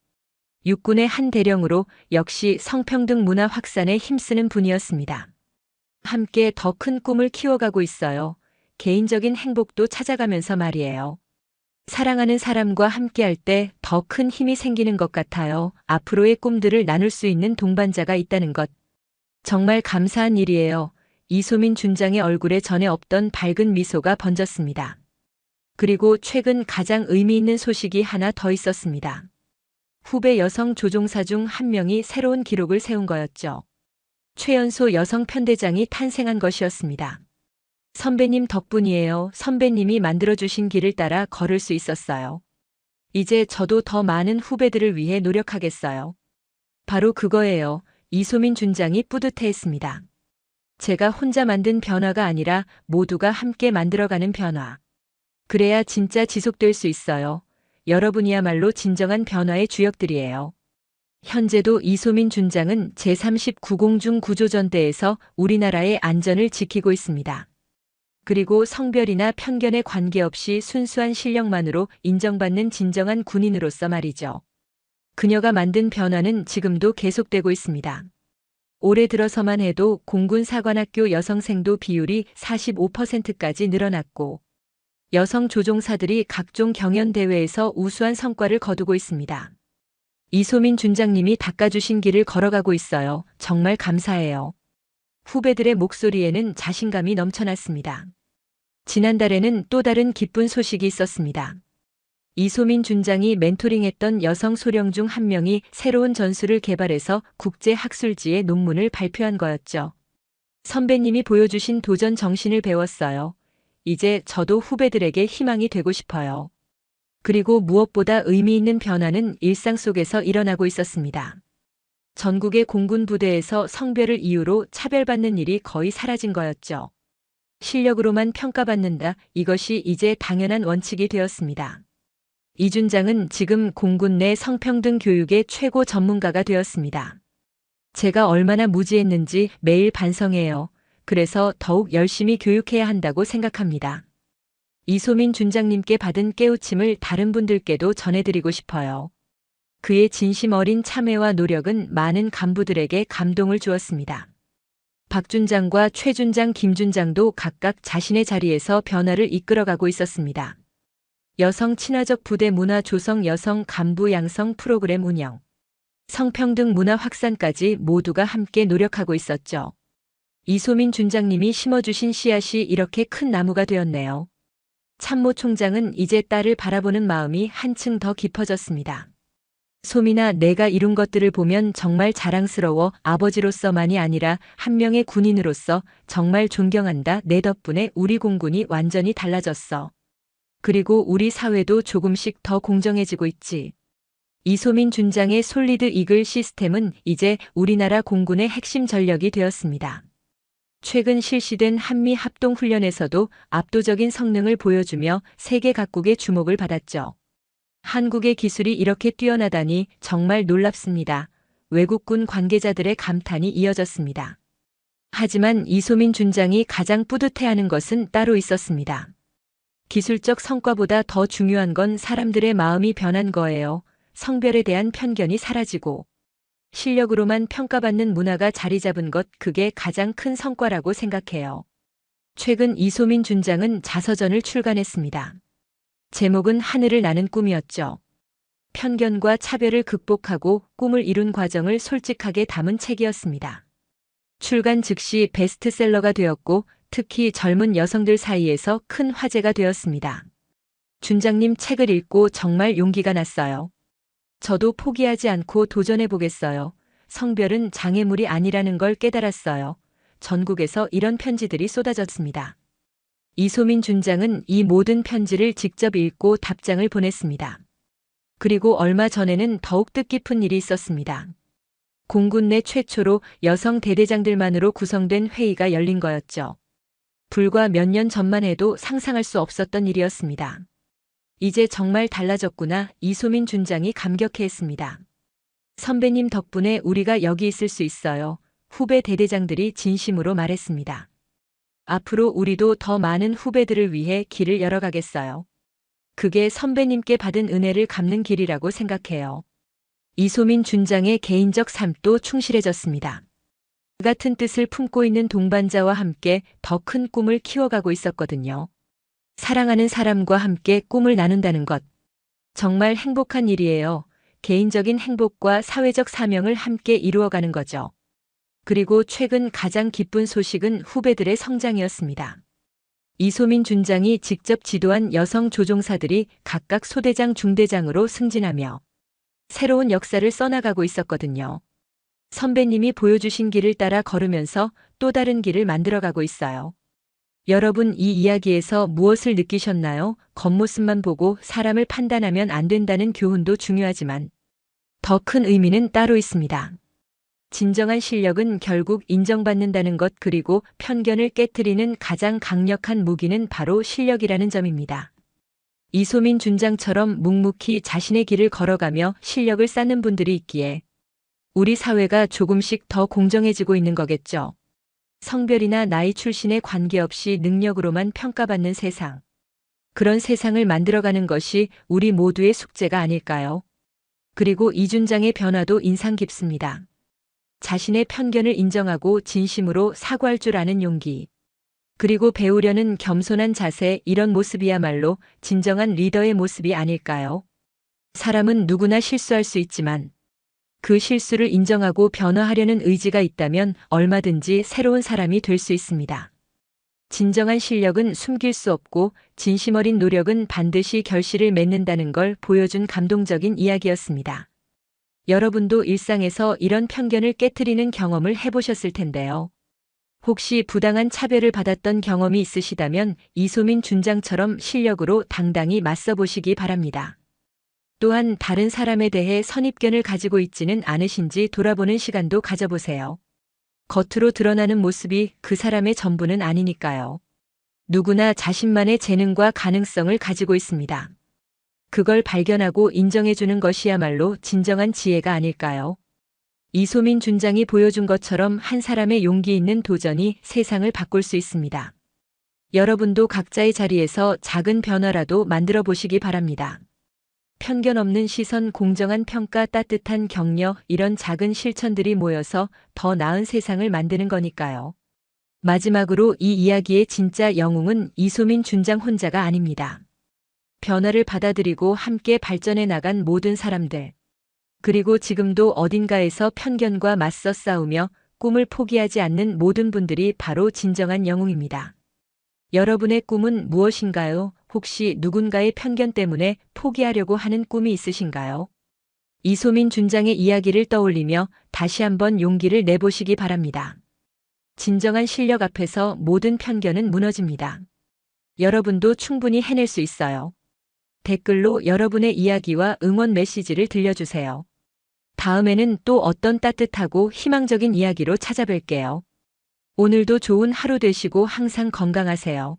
육군의 한 대령으로 역시 성평등 문화 확산에 힘쓰는 분이었습니다. 함께 더 큰 꿈을 키워가고 있어요. 개인적인 행복도 찾아가면서 말이에요. 사랑하는 사람과 함께할 때 더 큰 힘이 생기는 것 같아요. 앞으로의 꿈들을 나눌 수 있는 동반자가 있다는 것. 정말 감사한 일이에요. 이소민 준장의 얼굴에 전에 없던 밝은 미소가 번졌습니다. 그리고 최근 가장 의미 있는 소식이 하나 더 있었습니다. 후배 여성 조종사 중 한 명이 새로운 기록을 세운 거였죠. 최연소 여성 편대장이 탄생한 것이었습니다. 선배님 덕분이에요. 선배님이 만들어주신 길을 따라 걸을 수 있었어요. 이제 저도 더 많은 후배들을 위해 노력하겠어요. 바로 그거예요. 이소민 준장이 뿌듯해했습니다. 제가 혼자 만든 변화가 아니라 모두가 함께 만들어가는 변화. 그래야 진짜 지속될 수 있어요. 여러분이야말로 진정한 변화의 주역들이에요. 현재도 이소민 준장은 제39공중 구조전대에서 우리나라의 안전을 지키고 있습니다. 그리고 성별이나 편견에 관계없이 순수한 실력만으로 인정받는 진정한 군인으로서 말이죠. 그녀가 만든 변화는 지금도 계속되고 있습니다. 올해 들어서만 해도 공군사관학교 여성생도 비율이 45%까지 늘어났고 여성 조종사들이 각종 경연대회에서 우수한 성과를 거두고 있습니다. 이소민 준장님이 닦아주신 길을 걸어가고 있어요. 정말 감사해요. 후배들의 목소리에는 자신감이 넘쳐났습니다. 지난달에는 또 다른 기쁜 소식이 있었습니다. 이소민 준장이 멘토링했던 여성 소령 중 한 명이 새로운 전술을 개발해서 국제학술지에 논문을 발표한 거였죠. 선배님이 보여주신 도전 정신을 배웠어요. 이제 저도 후배들에게 희망이 되고 싶어요. 그리고 무엇보다 의미 있는 변화는 일상 속에서 일어나고 있었습니다. 전국의 공군 부대에서 성별을 이유로 차별받는 일이 거의 사라진 거였죠. 실력으로만 평가받는다. 이것이 이제 당연한 원칙이 되었습니다. 이 준장은 지금 공군 내 성평등 교육의 최고 전문가가 되었습니다. 제가 얼마나 무지했는지 매일 반성해요. 그래서 더욱 열심히 교육해야 한다고 생각합니다. 이소민 준장님께 받은 깨우침을 다른 분들께도 전해드리고 싶어요. 그의 진심 어린 참회와 노력은 많은 간부들에게 감동을 주었습니다. 박 준장과 최 준장, 김 준장도 각각 자신의 자리에서 변화를 이끌어가고 있었습니다. 여성 친화적 부대 문화 조성, 여성 간부 양성 프로그램 운영, 성평등 문화 확산까지 모두가 함께 노력하고 있었죠. 이소민 준장님이 심어주신 씨앗이 이렇게 큰 나무가 되었네요. 참모 총장은 이제 딸을 바라보는 마음이 한층 더 깊어졌습니다. 소민아, 내가 이룬 것들을 보면 정말 자랑스러워. 아버지로서만이 아니라 한 명의 군인으로서 정말 존경한다. 내 덕분에 우리 공군이 완전히 달라졌어. 그리고 우리 사회도 조금씩 더 공정해지고 있지. 이소민 준장의 솔리드 이글 시스템은 이제 우리나라 공군의 핵심 전력이 되었습니다. 최근 실시된 한미 합동훈련에서도 압도적인 성능을 보여주며 세계 각국의 주목을 받았죠. 한국의 기술이 이렇게 뛰어나다니 정말 놀랍습니다. 외국군 관계자들의 감탄이 이어졌습니다. 하지만 이소민 준장이 가장 뿌듯해하는 것은 따로 있었습니다. 기술적 성과보다 더 중요한 건 사람들의 마음이 변한 거예요. 성별에 대한 편견이 사라지고 실력으로만 평가받는 문화가 자리 잡은 것, 그게 가장 큰 성과라고 생각해요. 최근 이소민 준장은 자서전을 출간했습니다. 제목은 하늘을 나는 꿈이었죠. 편견과 차별을 극복하고 꿈을 이룬 과정을 솔직하게 담은 책이었습니다. 출간 즉시 베스트셀러가 되었고 특히 젊은 여성들 사이에서 큰 화제가 되었습니다. 준장님 책을 읽고 정말 용기가 났어요. 저도 포기하지 않고 도전해 보겠어요. 성별은 장애물이 아니라는 걸 깨달았어요. 전국에서 이런 편지들이 쏟아졌습니다. 이소민 준장은 이 모든 편지를 직접 읽고 답장을 보냈습니다. 그리고 얼마 전에는 더욱 뜻깊은 일이 있었습니다. 공군 내 최초로 여성 대대장들만으로 구성된 회의가 열린 거였죠. 불과 몇 년 전만 해도 상상할 수 없었던 일이었습니다. 이제 정말 달라졌구나. 이소민 준장이 감격해했습니다. 선배님 덕분에 우리가 여기 있을 수 있어요. 후배 대대장들이 진심으로 말했습니다. 앞으로 우리도 더 많은 후배들을 위해 길을 열어가겠어요. 그게 선배님께 받은 은혜를 갚는 길이라고 생각해요. 이소민 준장의 개인적 삶도 충실해졌습니다. 같은 뜻을 품고 있는 동반자와 함께 더 큰 꿈을 키워가고 있었거든요. 사랑하는 사람과 함께 꿈을 나눈다는 것. 정말 행복한 일이에요. 개인적인 행복과 사회적 사명을 함께 이루어가는 거죠. 그리고 최근 가장 기쁜 소식은 후배들의 성장이었습니다. 이소민 준장이 직접 지도한 여성 조종사들이 각각 소대장, 중대장으로 승진하며 새로운 역사를 써나가고 있었거든요. 선배님이 보여주신 길을 따라 걸으면서 또 다른 길을 만들어가고 있어요. 여러분, 이 이야기에서 무엇을 느끼셨나요? 겉모습만 보고 사람을 판단하면 안 된다는 교훈도 중요하지만 더 큰 의미는 따로 있습니다. 진정한 실력은 결국 인정받는다는 것, 그리고 편견을 깨트리는 가장 강력한 무기는 바로 실력이라는 점입니다. 이소민 준장처럼 묵묵히 자신의 길을 걸어가며 실력을 쌓는 분들이 있기에 우리 사회가 조금씩 더 공정해지고 있는 거겠죠. 성별이나 나이 출신에 관계없이 능력으로만 평가받는 세상. 그런 세상을 만들어가는 것이 우리 모두의 숙제가 아닐까요? 그리고 이준장의 변화도 인상 깊습니다. 자신의 편견을 인정하고 진심으로 사과할 줄 아는 용기. 그리고 배우려는 겸손한 자세, 이런 모습이야말로 진정한 리더의 모습이 아닐까요? 사람은 누구나 실수할 수 있지만 그 실수를 인정하고 변화하려는 의지가 있다면 얼마든지 새로운 사람이 될 수 있습니다. 진정한 실력은 숨길 수 없고 진심 어린 노력은 반드시 결실을 맺는다는 걸 보여준 감동적인 이야기였습니다. 여러분도 일상에서 이런 편견을 깨트리는 경험을 해보셨을 텐데요. 혹시 부당한 차별을 받았던 경험이 있으시다면 이소민 준장처럼 실력으로 당당히 맞서보시기 바랍니다. 또한 다른 사람에 대해 선입견을 가지고 있지는 않으신지 돌아보는 시간도 가져보세요. 겉으로 드러나는 모습이 그 사람의 전부는 아니니까요. 누구나 자신만의 재능과 가능성을 가지고 있습니다. 그걸 발견하고 인정해주는 것이야말로 진정한 지혜가 아닐까요? 이소민 준장이 보여준 것처럼 한 사람의 용기 있는 도전이 세상을 바꿀 수 있습니다. 여러분도 각자의 자리에서 작은 변화라도 만들어 보시기 바랍니다. 편견 없는 시선, 공정한 평가, 따뜻한 격려, 이런 작은 실천들이 모여서 더 나은 세상을 만드는 거니까요. 마지막으로 이 이야기의 진짜 영웅은 이소민 준장 혼자가 아닙니다. 변화를 받아들이고 함께 발전해 나간 모든 사람들. 그리고 지금도 어딘가에서 편견과 맞서 싸우며 꿈을 포기하지 않는 모든 분들이 바로 진정한 영웅입니다. 여러분의 꿈은 무엇인가요? 혹시 누군가의 편견 때문에 포기하려고 하는 꿈이 있으신가요? 이소민 준장의 이야기를 떠올리며 다시 한번 용기를 내보시기 바랍니다. 진정한 실력 앞에서 모든 편견은 무너집니다. 여러분도 충분히 해낼 수 있어요. 댓글로 여러분의 이야기와 응원 메시지를 들려주세요. 다음에는 또 어떤 따뜻하고 희망적인 이야기로 찾아뵐게요. 오늘도 좋은 하루 되시고 항상 건강하세요.